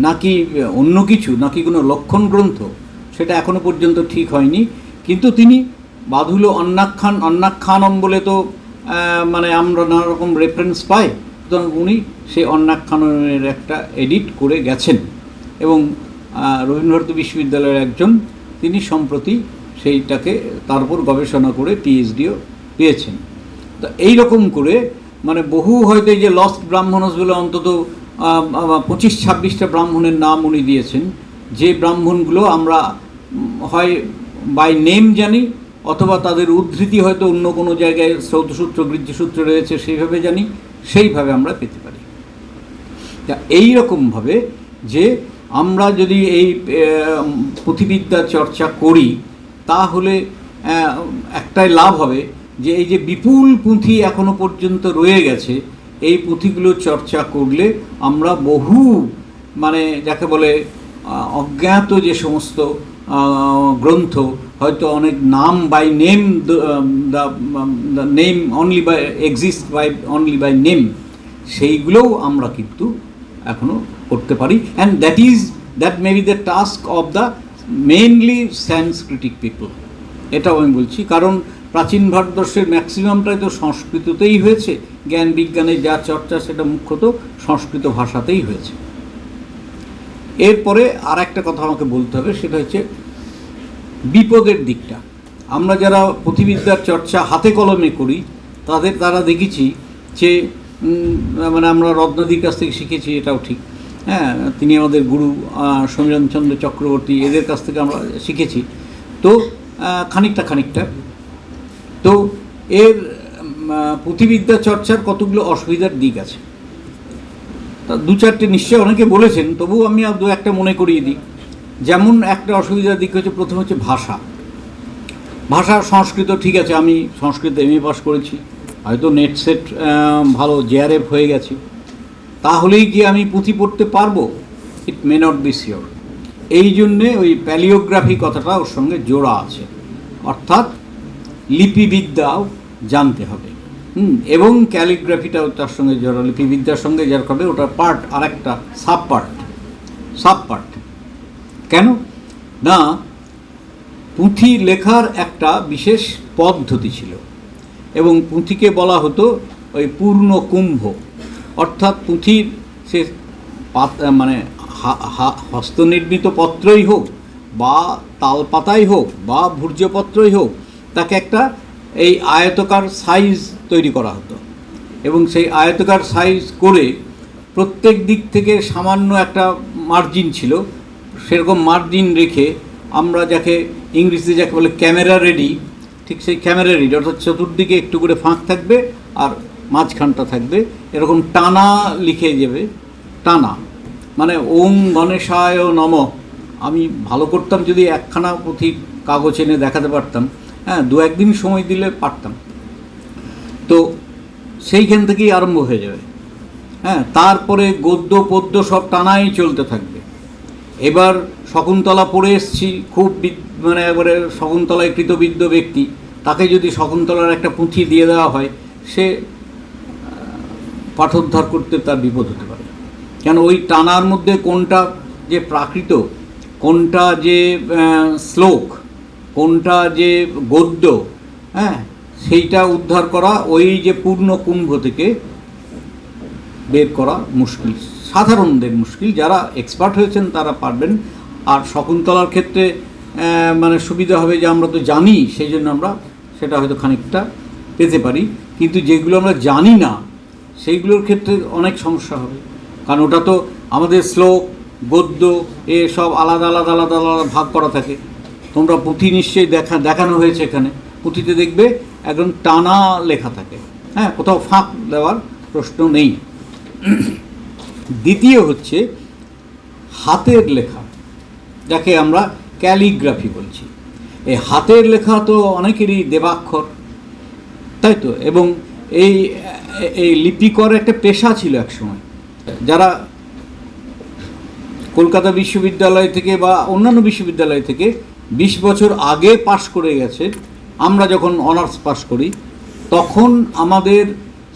নাকি অন্য কিছু, নাকি কোনো লক্ষণ গ্রন্থ, সেটা এখনও পর্যন্ত ঠিক হয়নি। কিন্তু তিনি বাদুল্য অন্নাখ্যানম বলে তো মানে আমরা নানা রকম রেফারেন্স পাই, সুতরাং উনি সেই অন্নাখ্যানের একটা এডিট করে গেছেন, এবং রবীন্দ্রভারতী বিশ্ববিদ্যালয়ের একজন তিনি সম্প্রতি সেইটাকে তার উপর গবেষণা করে পিএইচডিও পেয়েছেন। তো এইরকম করে মানে বহু হয়তো এই যে লস্ট ব্রাহ্মণস বলে অন্তত 25-26টা ব্রাহ্মণের নাম উনি দিয়েছেন, যে ব্রাহ্মণগুলো আমরা হয় বাই নেম জানি, অথবা তাদের উদ্ধৃতি হয়তো অন্য কোনো জায়গায় শ্রৌতসূত্র গৃহ্যসূত্র রয়েছে সেইভাবে জানি, সেইভাবে আমরা পেতে পারি। তা এইরকমভাবে যে আমরা যদি এই পুঁথিবিদ্যা চর্চা করি, তাহলে একটাই লাভ হবে, যে এই যে বিপুল পুঁথি এখনো পর্যন্ত রয়ে গেছে, এই পুঁথিগুলো চর্চা করলে আমরা বহু মানে যাকে বলে অজ্ঞাত যে সমস্ত গ্রন্থ, হয়তো অনেক নাম by name, the name only by exist by only by name, সেইগুলোও আমরা কিন্তু এখনও করতে পারি। And that may be the task of the mainly সাংস্কৃতিক পিপল। এটাও আমি বলছি, কারণ প্রাচীন ভারতবর্ষের ম্যাক্সিমামটাই তো সংস্কৃততেই হয়েছে, জ্ঞান বিজ্ঞানের যা চর্চা সেটা মুখ্যত সংস্কৃত ভাষাতেই হয়েছে। এরপরে আর একটা কথা আমাকে বলতে হবে, সেটা হচ্ছে বিপদের দিকটা। আমরা যারা পুঁথিবিদ্যার চর্চা হাতে কলমে করি, তারা দেখেছি যে মানে আমরা রত্নাদির কাছ থেকে শিখেছি, এটাও ঠিক, হ্যাঁ, তিনি আমাদের গুরু সমীরণচন্দ্র চক্রবর্তী, এদের কাছ থেকে আমরা শিখেছি। তো খানিকটা তো এর পুঁথিবিদ্যা চর্চার কতগুলো অসুবিধার দিক আছে, তা 2-4টে নিশ্চয়ই অনেকে বলেছেন, তবুও আমি আর 2-1টা মনে করিয়ে দিই। যেমন একটা অসুবিধার দিক হচ্ছে, প্রথম হচ্ছে ভাষা। সংস্কৃত ঠিক আছে, আমি সংস্কৃত এমএ পাস করেছি, হয়তো নেট সেট ভালো জেআরএফ হয়ে গেছে, তাহলেই কি আমি পুঁথি পড়তে পারবো? ইট মে নট বি শিওর। এই জন্যে ওই প্যালিওগ্রাফি কথাটা ওর সঙ্গে জোড়া আছে, অর্থাৎ লিপিবিদ্যাও জানতে হবে, এবং ক্যালিগ্রাফিটাও তার সঙ্গে জোড়া, লিপিবিদ্যার সঙ্গে যার হবে ওটার পার্ট, আর একটা সাব পার্ট। কেন না, পুঁথি লেখার একটা বিশেষ পদ্ধতি ছিল, এবং পুঁথিকে বলা হতো ওই পূর্ণ কুম্ভ, অর্থাৎ পুঁথির সে মানে হস্তনির্মিত পত্রই হোক, বা তালপাতাই হোক, বা ভূর্জপত্রই হোক, তাকে একটা এই আয়তকার সাইজ তৈরি করা হতো, এবং সেই আয়তকার সাইজ করে প্রত্যেক দিক থেকে সামান্য একটা মার্জিন ছিল, সেরকম মার্জিন রেখে আমরা যাকে ইংরেজিতে যাকে বলে ক্যামেরা রেডি, ঠিক সেই ক্যামেরা রেডি, অর্থাৎ চতুর্দিকে একটু করে ফাঁক থাকবে আর মাঝখানটা থাকবে, এরকম টানা লিখে যাবে। টানা মানে ওম গণেশায় নমঃ। আমি ভালো করতাম যদি একখানা পুঁথি কাগজ এনে দেখাতে পারতাম, হ্যাঁ, 2-1 দিন সময় দিলে পারতাম। তো সেইখান থেকেই আরম্ভ হয়ে যাবে, হ্যাঁ, তারপরে গদ্য পদ্য সব টানাই চলতে থাকবে। এবার শকুন্তলা পড়ে এসেছি, খুব মানে একবারে শকুন্তলায় কৃতবিদ্য ব্যক্তি, তাকে যদি শকুন্তলার একটা পুঁথি দিয়ে দেওয়া হয়, সে পাঠোদ্ধার করতে তার বিপদ হতে পারে। কেন ওই টানার মধ্যে কোনটা যে প্রাকৃত, কোনটা যে শ্লোক, কোনটা যে গদ্য, হ্যাঁ, সেইটা উদ্ধার করা ওই যে পূর্ণ কুম্ভ থেকে বের করা মুশকিল, সাধারণদের মুশকিল। যারা এক্সপার্ট হয়েছেন তারা পারবেন। আর শকুন্তলার ক্ষেত্রে মানে সুবিধা হবে যে আমরা তো জানি, সেই জন্য আমরা সেটা হয়তো খানিকটা পেতে পারি, কিন্তু যেগুলো আমরা জানি না সেইগুলোর ক্ষেত্রে অনেক সমস্যা হবে। কারণ ওটা তো আমাদের শ্লোক, গদ্য এ সব আলাদা আলাদা আলাদা আলাদা ভাগ করা থাকে। তোমরা পুঁথি নিশ্চয়ই দেখানো হয়েছে, এখানে পুঁথিতে দেখবে একদম টানা লেখা থাকে, হ্যাঁ, কোথাও ফাঁক দেওয়ার প্রশ্ন নেই। দ্বিতীয় হচ্ছে হাতের লেখা, যাকে আমরা ক্যালিগ্রাফি বলছি। এই হাতের লেখা তো অনেকেরই দেবাক্ষর, তাই তো, এবং এই এই লিপিকর একটা পেশা ছিল একসময়। যারা কলকাতা বিশ্ববিদ্যালয় থেকে বা অন্যান্য বিশ্ববিদ্যালয় থেকে 20 বছর আগে পাশ করে গেছে, আমরা যখন অনার্স পাশ করি তখন আমাদের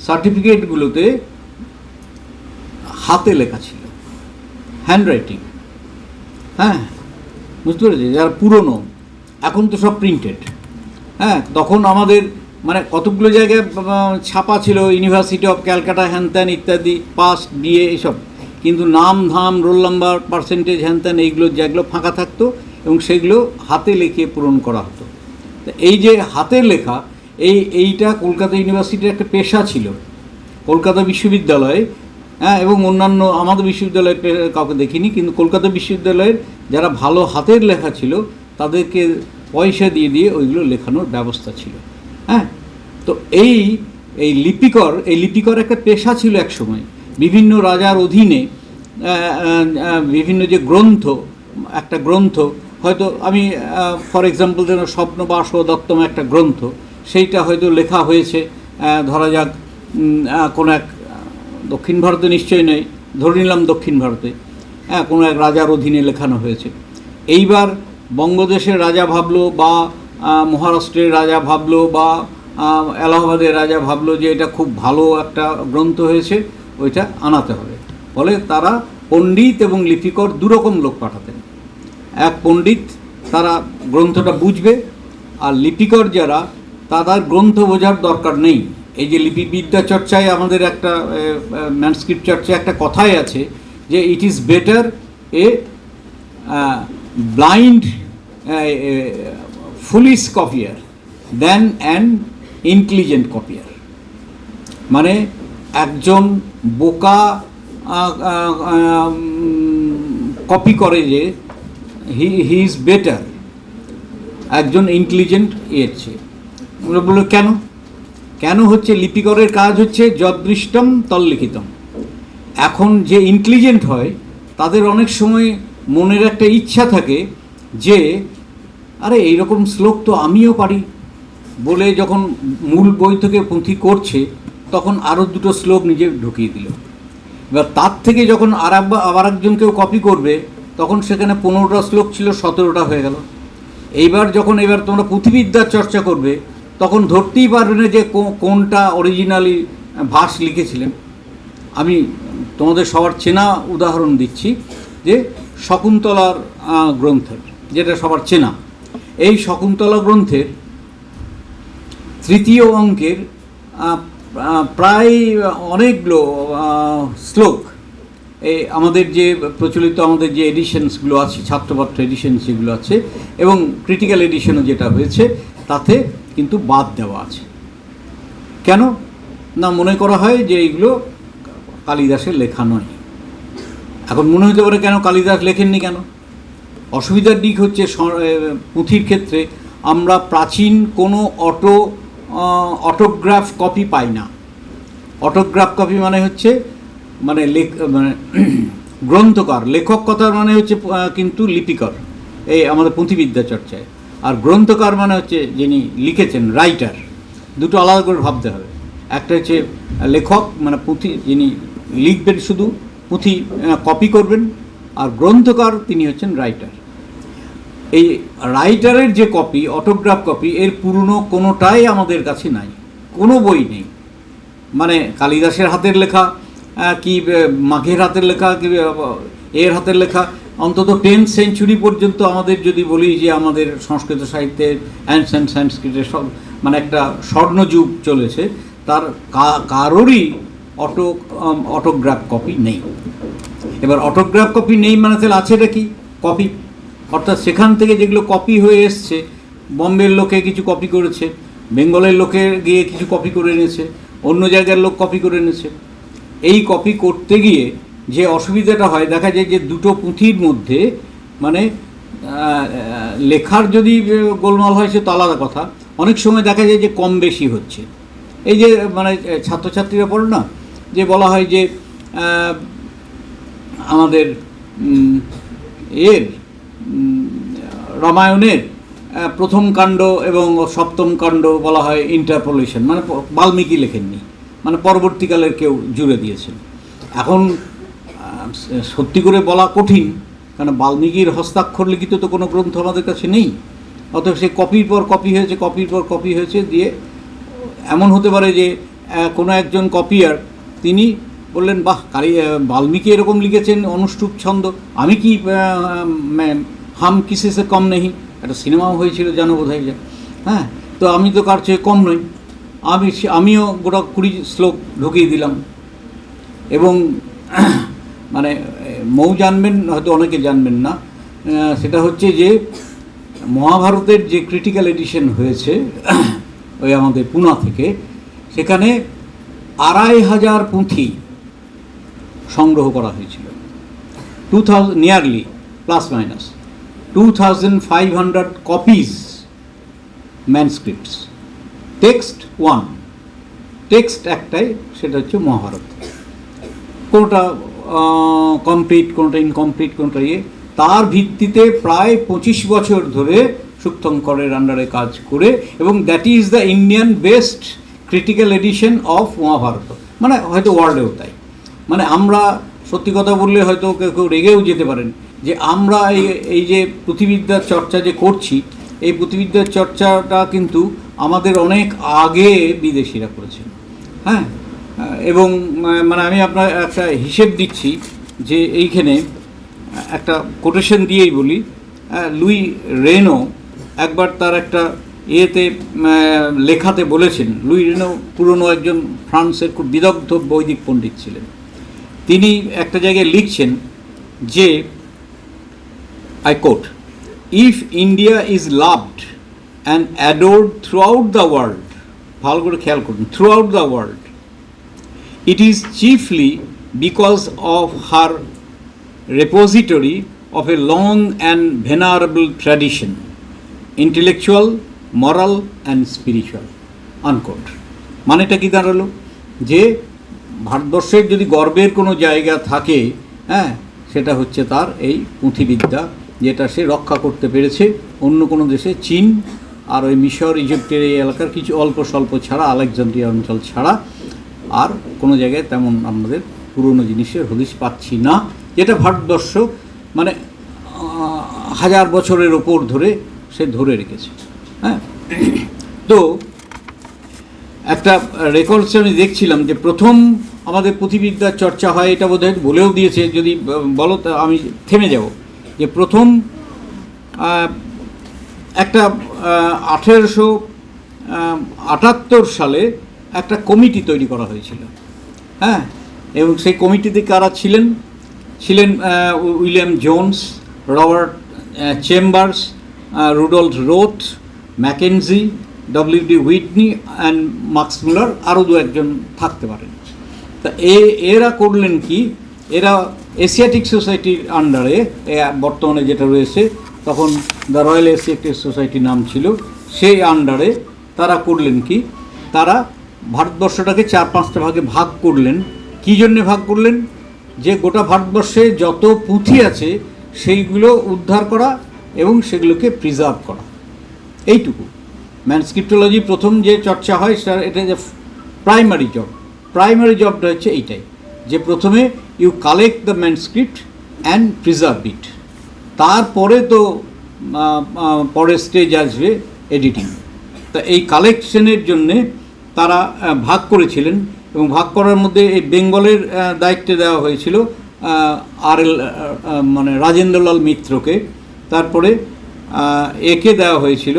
সার্টিফিকেটগুলোতে হাতে লেখা ছিল, হ্যান্ডরাইটিং, হ্যাঁ, বুঝতে পেরেছি, যারা পুরনো, এখন তো সব প্রিন্টেড, হ্যাঁ, তখন আমাদের মানে কতগুলো জায়গায় ছাপা ছিল, ইউনিভার্সিটি অফ ক্যালকাটা, হ্যান ত্যান ইত্যাদি, পাস, বিএ, এসব, কিন্তু নাম ধাম, রোল নাম্বার, পার্সেন্টেজ, হ্যান ত্যান, এইগুলো যেগুলো ফাঁকা থাকতো এবং সেগুলো হাতে লিখে পূরণ করা হতো। এই যে হাতের লেখা, এইটা কলকাতা ইউনিভার্সিটির একটা পেশা ছিল। কলকাতা বিশ্ববিদ্যালয়ে, হ্যাঁ, এবং অন্যান্য আমাদের বিশ্ববিদ্যালয়ের কাউকে দেখিনি, কিন্তু কলকাতা বিশ্ববিদ্যালয়ের যারা ভালো হাতের লেখা ছিল তাদেরকে পয়সা দিয়ে দিয়ে ওইগুলো লেখানোর ব্যবস্থা ছিল, হ্যাঁ। তো এই লিপিকর একটা পেশা ছিল একসময়। বিভিন্ন রাজার অধীনে বিভিন্ন যে গ্রন্থ, একটা গ্রন্থ হয়তো আমি ফর এক্সাম্পল যেন স্বপ্নবাস দত্তম একটা গ্রন্থ, সেইটা হয়তো লেখা হয়েছে ধরা যাক কোনো এক দক্ষিণ ভারতে, নিশ্চয়ই নয়, ধরে নিলাম দক্ষিণ ভারতে, হ্যাঁ, কোনো এক রাজার অধীনে লেখানো হয়েছে। এইবার বঙ্গদেশের রাজা ভাবলো বা মহারাষ্ট্রের রাজা ভাবলো বা এলাহাবাদের রাজা ভাবলো যে এটা খুব ভালো একটা গ্রন্থ হয়েছে, ওইটা আনাতে হবে। ফলে তারা পণ্ডিত এবং লিপিকর দুরকম লোক পাঠাতেন। এক পণ্ডিত, তারা গ্রন্থটা বুঝবে, আর লিপিকর যারা, তাদের গ্রন্থ বোঝার দরকার নেই। এই যে লিপিবিদ্যা চর্চায় আমাদের একটা ম্যানস্ক্রিপ্ট চর্চায় একটা কথাই আছে যে it is better a blind foolish copier than an intelligent copier. মানে একজন বোকা কপি করে যে হি ইজ বেটার একজন ইন্টেলিজেন্ট এর চেয়ে। বললো কেন হচ্ছে? লিপিকরের কাজ হচ্ছে যদৃষ্টম তল্লিখিতম। এখন যে ইন্টেলিজেন্ট হয় তাদের অনেক সময় মনের একটা ইচ্ছা থাকে যে আরে এইরকম শ্লোক তো আমিও পারি বলে, যখন মূল বই থেকে পুঁথি করছে তখন আরও দুটো শ্লোক নিজে ঢুকিয়ে দিল। এবার তার থেকে যখন আবার একজনকেও কপি করবে তখন সেখানে 15টা শ্লোক ছিল, 17টা হয়ে গেল। এবার তোমরা পুঁথিবিদ্যার চর্চা করবে তখন ধরতেই পারবে না যে কোনটা অরিজিনালি ভাস লিখেছিলেন। আমি তোমাদের সবার চেনা উদাহরণ দিচ্ছি, যে শকুন্তলার গ্রন্থের, যেটা সবার চেনা, এই শকুন্তলা গ্রন্থের 3য় অঙ্কের প্রায় অনেকগুলো শ্লোক, এই আমাদের যে প্রচলিত আমাদের যে এডিশনসগুলো আছে, ছাত্রপাঠ্য এডিশন যেগুলো আছে এবং ক্রিটিক্যাল এডিশনও যেটা হয়েছে, তাতে কিন্তু বাদ দেওয়া আছে। কেন না? মনে করা হয় যে এইগুলো কালিদাসের লেখা নয়। এখন মনে হতে পারে কেন কালিদাস লেখেননি কেন? অসুবিধার দিক হচ্ছে পুঁথির ক্ষেত্রে আমরা প্রাচীন কোনো অটোগ্রাফ কপি পাই না। অটোগ্রাফ কপি মানে হচ্ছে মানে গ্রন্থকার, লেখক কথার মানে হচ্ছে কিন্তু লিপিকর এই আমাদের পুঁথিবিদ্যা চর্চায়, আর গ্রন্থকার মানে হচ্ছে যিনি লিখেছেন, রাইটার। দুটো আলাদা করে ভাবতে হবে। একটা হচ্ছে লেখক, মানে পুঁথি যিনি লিখবেন, শুধু পুঁথি কপি করবেন, আর গ্রন্থকার তিনি হচ্ছেন রাইটার। এই রাইটারের যে কপি, অটোগ্রাফ কপি, এর পুরনো কোনোটাই আমাদের কাছে নাই, কোনো বই নেই। মানে কালিদাসের হাতের লেখা কি মাঘের হাতের লেখা কি এর হাতের লেখা, অন্তত 10th সেঞ্চুরি পর্যন্ত আমাদের যদি বলি যে আমাদের সংস্কৃত সাহিত্যের অ্যানসেন্ট সংস্কৃতের সব মানে একটা স্বর্ণযুগ চলেছে, তার কারোরই অটোগ্রাফ কপি নেই। এবার অটোগ্রাফ কপি নেই মানে তাহলে আছেটা কি? কপি। অর্থাৎ সেখান থেকে যেগুলো কপি হয়ে এসছে, বম্বের লোকে কিছু কপি করেছে, বেঙ্গলের লোকে গিয়ে কিছু কপি করে এনেছে, অন্য জায়গার লোক কপি করে এনেছে। এই কপি করতে গিয়ে যে অসুবিধাটা হয়, দেখা যায় যে দুটো পুঁথির মধ্যে মানে লেখার যদি গোলমাল হয় সে তো আলাদা কথা, অনেক সময় দেখা যায় যে কম বেশি হচ্ছে। এই যে মানে ছাত্রছাত্রীরা পড়ে না, যে বলা হয় যে আমাদের রামায়ণের প্রথম কাণ্ড এবং সপ্তম কাণ্ড বলা হয় ইন্টারপোলেশন, মানে বাল্মীকি লেখেননি, মানে পরবর্তীকালের কেউ জুড়ে দিয়েছেন। এখন সত্যি করে বলা কঠিন, কারণ বাল্মীকির হস্তাক্ষর লিখিত তো কোনো গ্রন্থ আমাদের কাছে নেই। অতএব সে কপির পর কপি হয়েছে, কপির পর কপি হয়েছে, দিয়ে এমন হতে পারে যে কোনো একজন কপিয়ার তিনি বললেন, বাহ, বাল্মীকি এরকম লিখেছেন অনুষ্টুপ ছন্দ, আমি কি হাম কিসে সে কম নেই, একটা সিনেমাও হয়েছিল জানো বোধ হয়, হ্যাঁ, তো আমি তো কার চেয়ে কম নই, আমিও গোটা 20 শ্লোক ঢুকিয়ে দিলাম। এবং মানে মৌ জানবেন, হয়তো অনেকে জানবেন না, সেটা হচ্ছে যে মহাভারতের যে ক্রিটিক্যাল এডিশন হয়েছে ওই আমাদের পুনা থেকে, সেখানে 2500 পুঁথি সংগ্রহ করা হয়েছিল, 2000 nearly plus minus 2500 copies manuscripts, text text একটাই, সেটা হচ্ছে মহাভারত। কোনোটা কমপ্লিট, কোনোটা ইনকমপ্লিট, কোনোটা তার ভিত্তিতে প্রায় 25 বছর ধরে সুক্তঙ্করের আন্ডারে কাজ করে, এবং that is the Indian best critical edition of Mahabharata, মানে হয়তো ওয়ার্ল্ডেও তাই। মানে আমরা সত্যি কথা বললে হয়তো কেউ রেগেও যেতে পারেন যে আমরা এই যে পুঁথিবিদ্যার চর্চা যে করছি, এই পুঁথিবিদ্যার চর্চাটা কিন্তু আমাদের অনেক আগে বিদেশিরা করেছেন, হ্যাঁ। এবং মানে আমি আপনার একটা হিসেব দিচ্ছি যে এইখানে একটা কোটেশন দিয়েই বলি, লুই রেনো একবার তার একটা লেখাতে বলেছেন, লুই রেনো পুরনো একজন ফ্রান্সের খুব বিদগ্ধ বৈদিক পণ্ডিত ছিলেন, তিনি একটা জায়গায় লিখছেন যে, I quote, if India is loved and adored through the world, ভালো করে খেয়াল করুন, through the world, it is chiefly because of her repository of a long and venerable tradition, intellectual, moral and spiritual, unquote. মানেটা কি দাঁড়ালো, যে ভারতবর্ষের যদি গর্বের কোনো জায়গা থাকে, হ্যাঁ, সেটা হচ্ছে তার এই পুঁথিবিদ্যা, যেটা সে রক্ষা করতে পেরেছে। অন্য কোনো দেশে, চীন আর ওই মিশর, ইজিপ্টের এই এলাকার কিছু অল্প স্বল্প ছাড়া, আলেকজান্দ্রিয়া অঞ্চল ছাড়া আর কোনো জায়গায় তেমন আমাদের পুরনো জিনিসের হদিশ পাচ্ছি না, যেটা ভারতবর্ষ মানে 1000 বছরের ওপর ধরে সে ধরে রেখেছে, হ্যাঁ। তো একটা রেকর্ডসে আমি দেখছিলাম যে প্রথম আমাদের পুঁথিবিদ্যার চর্চা হয়, এটা বোধহয় বলেও দিয়েছে, যদি বলো তা আমি থেমে যাব, যে প্রথম একটা 1878 সালে একটা কমিটি তৈরি করা হয়েছিল, হ্যাঁ। এবং সেই কমিটিতে কারা ছিলেন William Jones, Robert Chambers, Rudolf Roth, Mackenzie, W D. Whitney and Max Muller, আরও 2-1 থাকতে পারেন। তা এরা করলেন কি, এরা এশিয়াটিক সোসাইটির আন্ডারে, বর্তমানে যেটা রয়েছে, তখন দ্য রয়্যাল এশিয়াটিক সোসাইটি নাম ছিল, সেই আন্ডারে তারা করলেন কি, তারা ভারতবর্ষটাকে 4-5টা ভাগে ভাগ করলেন। কী জন্যে ভাগ করলেন? যে গোটা ভারতবর্ষে যত পুঁথি আছে সেইগুলো উদ্ধার করা এবং সেগুলোকে প্রিজার্ভ করা, এইটুকু। ম্যানস্ক্রিপ্টোলজি প্রথম যে চর্চা হয় সেটা, এটা যে প্রাইমারি জবটা হচ্ছে এইটাই, যে প্রথমে you collect the manuscript and preserve it. তারপরে তো পরের স্টেজ আসবে এডিটিং। তা এই কালেকশনের জন্যে তারা ভাগ করেছিলেন, এবং ভাগ করার মধ্যে এই বেঙ্গলের দায়িত্বে দেওয়া হয়েছিল RL মানে রাজেন্দ্রলাল মিত্রকে, তারপরে একে দেওয়া হয়েছিল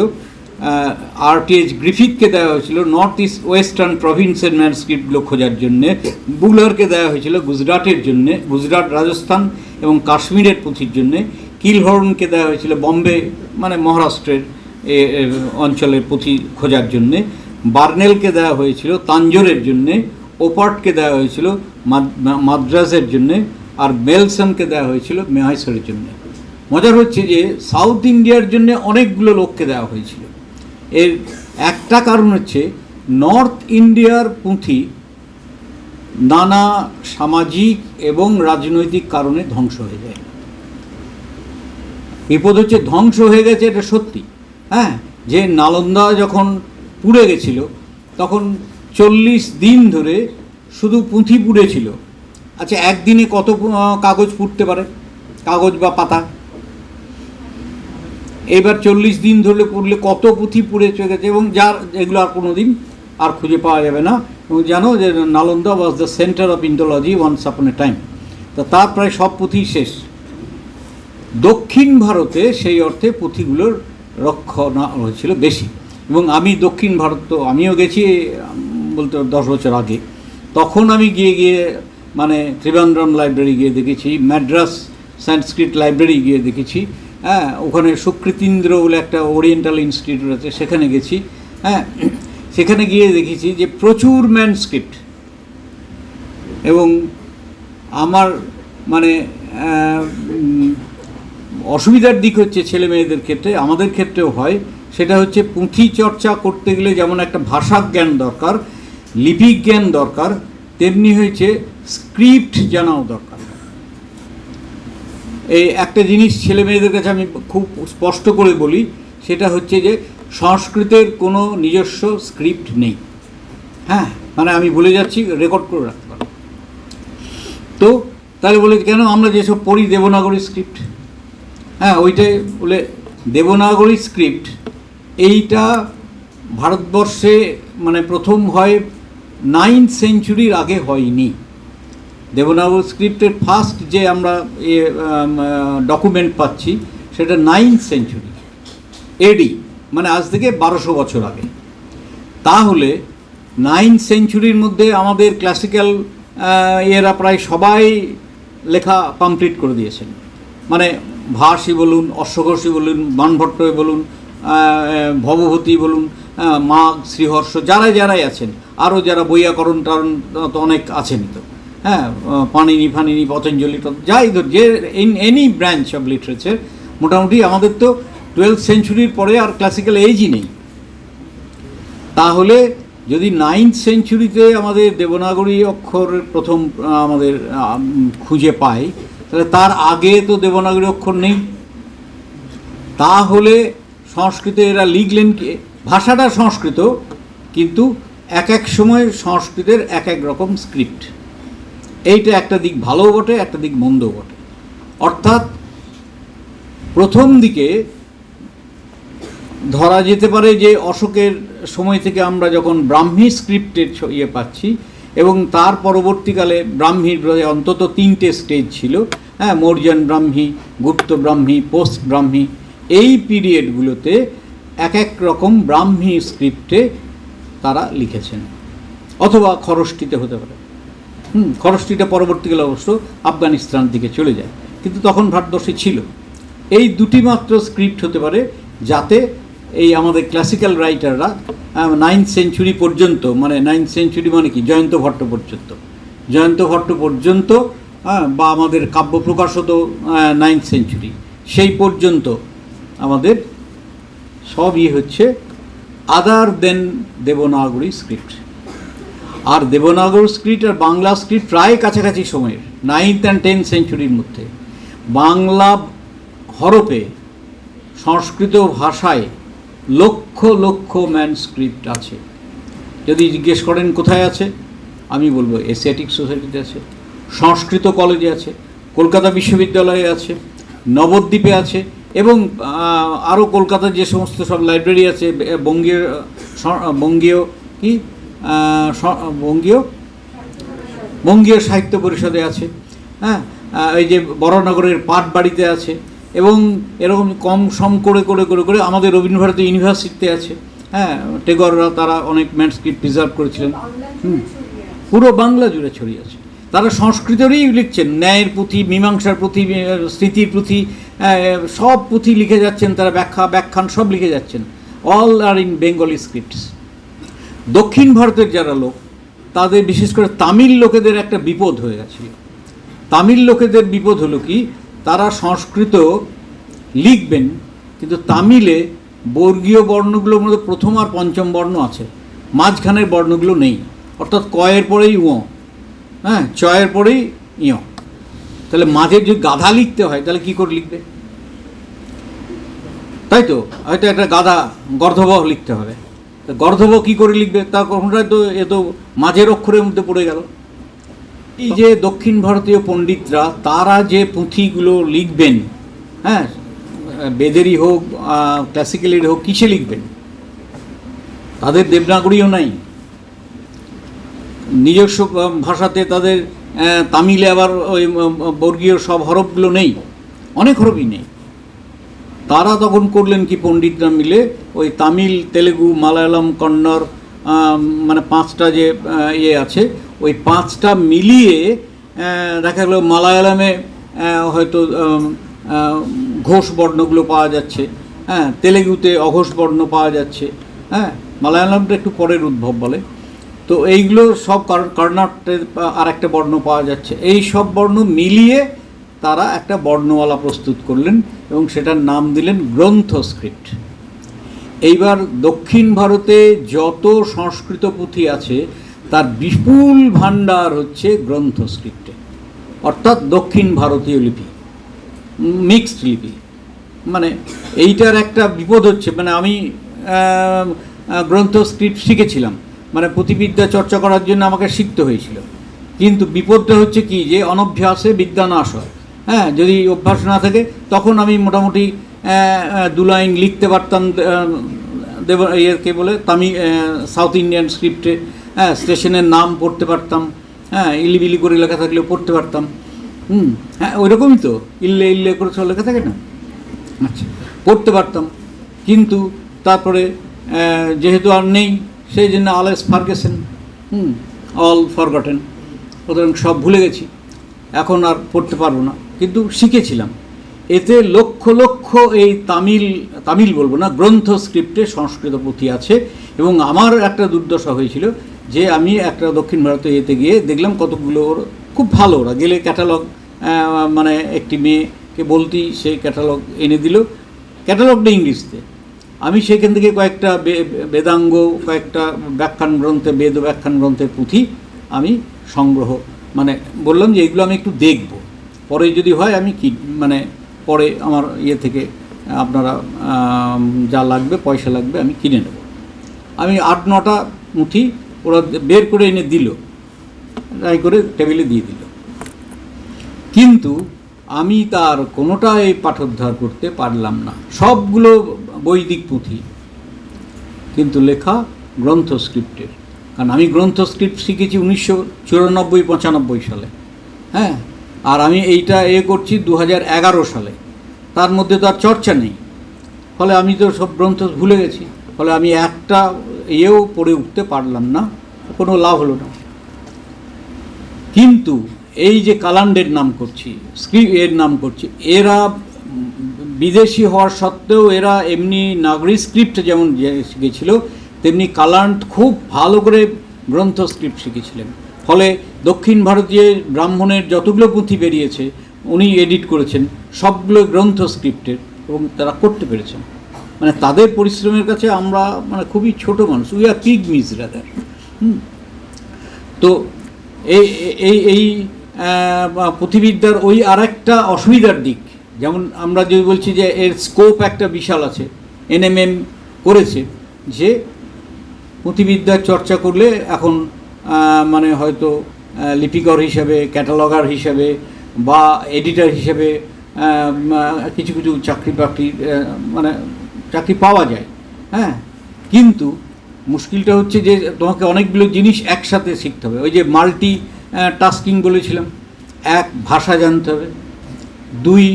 RTH গ্রিফিথকে দেওয়া হয়েছিল নর্থ ইস্ট ওয়েস্টার্ন প্রভিন্সের ম্যানস্ক্রিপ্টগুলো খোঁজার জন্যে, বুলারকে দেওয়া হয়েছিল গুজরাটের জন্যে, গুজরাট, রাজস্থান এবং কাশ্মীরের পুঁথির জন্যে, কিলহর্নকে দেওয়া হয়েছিল বম্বে মানে মহারাষ্ট্রের অঞ্চলের পুঁথি খোঁজার জন্যে, বার্নেলকে দেওয়া হয়েছিল তাঞ্জোরের জন্যে, ওপার্টকে দেওয়া হয়েছিল মাদ্রাজের জন্যে, আর মেলসনকে দেওয়া হয়েছিল মেহাইসরের জন্যে। মজার হচ্ছে যে সাউথ ইন্ডিয়ার জন্য অনেকগুলো লোককে দেওয়া হয়েছিল। এর একটা কারণ হচ্ছে নর্থ ইন্ডিয়ার পুঁথি নানা সামাজিক এবং রাজনৈতিক কারণে ধ্বংস হয়ে যায়। বিপদ হচ্ছে ধ্বংস হয়ে গেছে, এটা সত্যি। হ্যাঁ, যে নালন্দা যখন পুড়ে গেছিল তখন 40 দিন ধরে শুধু পুঁথি পুড়েছিল। আচ্ছা, একদিনে কত কাগজ পুড়তে পারে, কাগজ বা পাতা? এবার 40 দিন ধরে পড়লে কত পুঁথি পুড়ে চলে গেছে, এবং যার এগুলো আর কোনো দিন আর খুঁজে পাওয়া যাবে না। এবং জানো যে Nalanda was the centre of Indology once upon a time. তা তার প্রায় সব পুঁথি শেষ। দক্ষিণ ভারতে সেই অর্থে পুঁথিগুলোর রক্ষণা হয়েছিল বেশি। এবং আমি দক্ষিণ ভারত তো আমিও গেছি বলতে 10 বছর আগে। তখন আমি গিয়ে মানে ত্রিবান্দ্রম লাইব্রেরি গিয়ে দেখেছি, ম্যাড্রাস সংস্কৃত লাইব্রেরি গিয়ে দেখেছি। হ্যাঁ, ওখানে সুকৃতীন্দ্র বলে একটা ওরিয়েন্টাল ইনস্টিটিউট আছে, সেখানে গেছি। হ্যাঁ, সেখানে গিয়ে দেখেছি যে প্রচুর ম্যানস্ক্রিপ্ট। এবং আমার মানে অসুবিধার দিক হচ্ছে ছেলে মেয়েদের ক্ষেত্রে, আমাদের ক্ষেত্রেও হয়, সেটা হচ্ছে পুঁথি চর্চা করতে গেলে যেমন একটা ভাষা জ্ঞান দরকার, লিপি জ্ঞান দরকার, তেমনি হয়েছে স্ক্রিপ্ট জানাও দরকার। এই একটা জিনিস ছেলে মেয়েদের কাছে আমি খুব স্পষ্ট করে বলি, সেটা হচ্ছে যে সংস্কৃতের কোনো নিজস্ব স্ক্রিপ্ট নেই। হ্যাঁ, মানে আমি বলে যাচ্ছি, রেকর্ড করে রাখতে পারো। তো তাহলে বলে কেন আমরা যেসব পড়ি দেবনাগরী স্ক্রিপ্ট, হ্যাঁ ওইটাই বলে দেবনাগরী স্ক্রিপ্ট। এইটা ভারতবর্ষে মানে প্রথম হয় 9th সেঞ্চুরির আগে হয়নি। দেবনাগরী স্ক্রিপ্টের ফার্স্ট যে আমরা ডকুমেন্ট পাচ্ছি সেটা 9th সেঞ্চুরি এডি, মানে আজ থেকে 1200 বছর আগে। তাহলে 9th সেঞ্চুরির মধ্যে আমাদের ক্লাসিক্যাল এরা প্রায় সবাই লেখা কমপ্লিট করে দিয়েছেন। মানে ভাসই বলুন, অশ্বঘোষই বলুন, বাণভট্টই বলুন, ভবভূতি বলুন, মাঘ, শ্রীহর্ষ, যারাই আছেন, আরও যারা বৈয়াকরণ টারণ তো অনেক আছেনই তো। হ্যাঁ, পাণিনি, পতঞ্জলি, যাই ধর, যে এনি ব্রাঞ্চ অফ লিটারেচার, মোটামুটি আমাদের তো 12th সেঞ্চুরির পরে আর ক্লাসিক্যাল এজই নেই। তাহলে যদি 9th সেঞ্চুরিতে আমাদের দেবনাগরী অক্ষরের প্রথম আমাদের খুঁজে পাই, তাহলে তার আগে তো দেবনাগরী অক্ষর নেই। তাহলে সংস্কৃতে এরা লিখলেন কি? ভাষাটা সংস্কৃত, কিন্তু এক এক সময় সংস্কৃতের এক এক রকম স্ক্রিপ্ট। এইটা একটা দিক ভালোও বটে, একটা দিক মন্দও বটে। অর্থাৎ প্রথম দিকে ধরা যেতে পারে যে অশোকের সময় থেকে আমরা যখন ব্রাহ্মী স্ক্রিপ্টের ইয়ে পাচ্ছি, এবং তার পরবর্তীকালে ব্রাহ্মীর অন্তত 3টে স্টেজ ছিল। হ্যাঁ, মৌর্যান ব্রাহ্মী, গুপ্ত ব্রাহ্মী, পোস্ট ব্রাহ্মী। এই পিরিয়ডগুলোতে এক এক রকম ব্রাহ্মী স্ক্রিপ্টে তারা লিখেছেন, অথবা খরষ্টিতে হতে পারে। খরষ্টিটা পরবর্তীকালে অবশ্য আফগানিস্তান দিকে চলে যায়, কিন্তু তখন ভারতবর্ষে ছিল। এই দুটি মাত্র স্ক্রিপ্ট হতে পারে যাতে এই আমাদের ক্লাসিক্যাল রাইটাররা 9th সেঞ্চুরি পর্যন্ত, মানে 9th সেঞ্চুরি মানে কি, জয়ন্ত ভট্ট পর্যন্ত, বা আমাদের কাব্য প্রকাশ হতো 9th সেঞ্চুরি, সেই পর্যন্ত আমাদের সব হচ্ছে আদার দেন দেবনাগরী স্ক্রিপ্ট। আর দেবনাগরী স্ক্রিপ্ট আর বাংলা স্ক্রিপ্ট প্রায় কাছাকাছি সময়ের, 9th and 10th সেঞ্চুরির মধ্যে। বাংলা হরফে সংস্কৃত ভাষায় লক্ষ লক্ষ ম্যানস্ক্রিপ্ট আছে। যদি জিজ্ঞেস করেন কোথায় আছে, আমি বলবো এশিয়াটিক সোসাইটিতে আছে, সংস্কৃত কলেজে আছে, কলকাতা বিশ্ববিদ্যালয়ে আছে, নবদ্বীপে আছে, এবং আরও কলকাতার যে সমস্ত সব লাইব্রেরি আছে, বঙ্গীয় বঙ্গীয় কি বঙ্গীয় বঙ্গীয় সাহিত্য পরিষদে আছে, হ্যাঁ, এই যে বরানগরের পাটবাড়িতে আছে, এবং এরকম কম সম করে করে করে করে আমাদের রবীন্দ্রভারতী ইউনিভার্সিটিতে আছে, হ্যাঁ, টেগররা তারা অনেক ম্যানস্ক্রিপ্ট প্রিজার্ভ করেছিলেন, পুরো বাংলা জুড়ে ছড়িয়ে আছে। তারা সংস্কৃতেরই লিখছেন, ন্যায়ের পুঁথি, মীমাংসার পুঁথি, স্মৃতির পুঁথি, সব পুঁথি লিখে যাচ্ছেন তারা, ব্যাখ্যান সব লিখে যাচ্ছেন। All are in Bengali scripts. দক্ষিণ ভারতের যারা লোক, তাদের বিশেষ করে তামিল লোকেদের একটা বিপদ হয়ে গেছিল। তামিল লোকেদের বিপদ হলো কি, তারা সংস্কৃত লিখবেন, কিন্তু তামিলে বর্গীয় বর্ণগুলোর মধ্যে প্রথম আর পঞ্চম বর্ণ আছে, মাঝখানের বর্ণগুলো নেই। অর্থাৎ কয়ের পরেই উ, হ্যাঁ, চয়ের পরেই ইয়। তাহলে মাঝে যদি গাধা লিখতে হয় তাহলে কী করে লিখবে? তাই তো, হয়তো একটা গাধা গর্ধব লিখতে হবে, গর্ধব কী করে লিখবে? তার কোনটাই তো এ তো মাঝের অক্ষরের মধ্যে পড়ে গেল। এই যে দক্ষিণ ভারতীয় পণ্ডিতরা, তারা যে পুঁথিগুলো লিখবেন, হ্যাঁ, বেদেরই হোক, ক্লাসিক্যালের হোক, কিসে লিখবেন? তাদের দেবনাগরীও নাই, নিজস্ব ভাষাতে তাদের, তামিলে আবার ওই বর্গীয় সব হরফগুলো নেই, অনেক হরফই নেই। তারা তখন করলেন কি, পণ্ডিতরা মিলে ওই তামিল, তেলেগু, মালায়ালাম, কন্নড়, মানে 5টা যে ইয়ে আছে, ওই 5টা মিলিয়ে দেখা গেল মালায়ালামে হয়তো ঘোষ বর্ণগুলো পাওয়া যাচ্ছে, হ্যাঁ, তেলেগুতে অঘোষ বর্ণ পাওয়া যাচ্ছে, হ্যাঁ, মালায়ালামটা একটু পরের উদ্ভব বলে, তো এইগুলো সব কর্ণাটকের আর একটা বর্ণ পাওয়া যাচ্ছে। এই সব বর্ণ মিলিয়ে তারা একটা বর্ণমালা প্রস্তুত করলেন এবং সেটার নাম দিলেন গ্রন্থ স্ক্রিপ্ট। এইবার দক্ষিণ ভারতে যত সংস্কৃত পুঁথি আছে তার বিপুল ভাণ্ডার হচ্ছে গ্রন্থ স্ক্রিপ্টে, অর্থাৎ দক্ষিণ ভারতীয় লিপি, মিক্সড লিপি। মানে এইটার একটা বিপদ হচ্ছে, মানে আমি গ্রন্থ স্ক্রিপ্ট শিখেছিলাম, মানে পুঁথিবিদ্যা চর্চা করার জন্য আমাকে শিখতে হয়েছিল, কিন্তু বিপদটা হচ্ছে কি, যে অনভ্যাসে বিদ্যা নাশ হয়। হ্যাঁ, যদি অভ্যাস না থাকে তখন আমি মোটামুটি 2 লাইন লিখতে পারতাম কে বলে সাউথ ইন্ডিয়ান স্ক্রিপ্টে, হ্যাঁ, স্টেশনের নাম পড়তে পারতাম, হ্যাঁ, ইলিবিলি করে লেখা থাকলেও পড়তে পারতাম, হ্যাঁ, ওই রকমই তো ইল্লে ইল্লে করে সব লেখা থাকে না, আচ্ছা, পড়তে পারতাম। কিন্তু তারপরে যেহেতু আর নেই, সেই জন্য আলেস ফার্গেসন, অল ফরগটেন, সুতরাং সব ভুলে গেছি, এখন আর পড়তে পারবো না, কিন্তু শিখেছিলাম। এতে লক্ষ লক্ষ এই তামিল বলবো না, গ্রন্থ স্ক্রিপ্টে সংস্কৃত পুঁথি আছে। এবং আমার একটা দুর্দশা হয়েছিল যে আমি একটা দক্ষিণ ভারতে এতে গিয়ে দেখলাম কতগুলো, খুব ভালো, ওরা গেলে ক্যাটালগ, মানে একটি মেয়েকে বলতেই সেই ক্যাটালগ এনে দিল, ক্যাটালগটা ইংলিশতে। আমি সেখান থেকে কয়েকটা বেদাঙ্গ, কয়েকটা ব্যাখ্যান গ্রন্থে, বেদ ব্যাখ্যান গ্রন্থের পুঁথি আমি সংগ্রহ, মানে বললাম যে এইগুলো আমি একটু দেখব, পরে যদি হয় আমি কি, মানে পরে আমার ইয়ে থেকে আপনারা যা লাগবে, পয়সা লাগবে, আমি কিনে নেব। আমি 8-9টা পুঁথি ওরা বের করে এনে দিল, তাই করে টেবিলে দিয়ে দিল, কিন্তু আমি তার কোনোটাই পাঠোদ্ধার করতে পারলাম না। সবগুলো বৈদিক পুঁথি, কিন্তু লেখা গ্রন্থ স্ক্রিপ্টের। কারণ আমি গ্রন্থ স্ক্রিপ্ট শিখেছি 1994-95 সালে, হ্যাঁ, আর আমি এইটা করছি 2011 সালে, তার মধ্যে তো আর চর্চা নেই, ফলে আমি তো সব গ্রন্থ ভুলে গেছি, ফলে আমি একটা পড়ে উঠতে পারলাম না, কোনো লাভ হলো না। কিন্তু এই যে কালান্ডের নাম করছি, এর নাম করছি, এরা বিদেশি হওয়ার সত্ত্বেও এরা এমনি নাগরী স্ক্রিপ্ট যেমন শিখেছিল, তেমনি কালান্ড খুব ভালো করে গ্রন্থ স্ক্রিপ্ট শিখেছিলেন। ফলে দক্ষিণ ভারতীয় ব্রাহ্মণের যতগুলো পুঁথি বেরিয়েছে উনি এডিট করেছেন, সবগুলো গ্রন্থ স্ক্রিপ্টের, এবং তারা করতে পেরেছেন। মানে তাদের পরিশ্রমের কাছে আমরা মানে খুবই ছোট মানুষ, উই আর পিগমিজ রাদার। তো এই পুঁথিবিদ্যার ওই আর একটা অসুবিধার দিক, যেমন আমরা যদি বলছি যে এর স্কোপ একটা বিশাল আছে, NMM করেছে যে পুঁথিবিদ্যার চর্চা করলে এখন মানে হয়তো লিপিকর হিসাবে, ক্যাটালগার হিসাবে বা এডিটর হিসাবে কিছু কিছু চাকরি বাকরি মানে চাকরি পাওয়া যায়, হ্যাঁ, কিন্তু মুশকিলটা হচ্ছে যে তোমাকে অনেকগুলো জিনিস একসাথে শিখতে হবে। ওই যে মাল্টি টাস্কিং বলেছিলাম, এক, ভাষা জানতে হবে, দুই,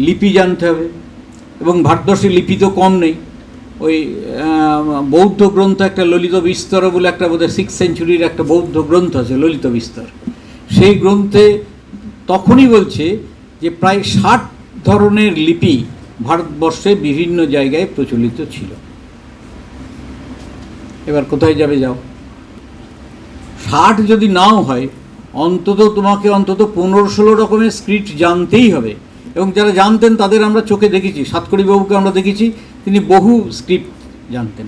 লিপি জানতে হবে, এবং ভারতবর্ষে লিপি তো কম নেই। ওই বৌদ্ধ গ্রন্থ একটা ললিত বিস্তর বলে একটা বোধহয় 6th সেঞ্চুরির একটা বৌদ্ধ গ্রন্থ আছে, ললিত বিস্তর। সেই গ্রন্থে তখনই বলছে যে প্রায় 60 ধরনের লিপি ভারতবর্ষে বিভিন্ন জায়গায় প্রচলিত ছিল। এবার কোথায় যাবে যাও, 60 যদি নাও হয় অন্তত তোমাকে অন্তত 15-16 রকমের স্ক্রিপ্ট জানতেই হবে। এবং যারা জানতেন তাদের আমরা চোখে দেখেছি, সাতকড়ি বাবুকে আমরা দেখেছি, তিনি বহু স্ক্রিপ্ট জানতেন।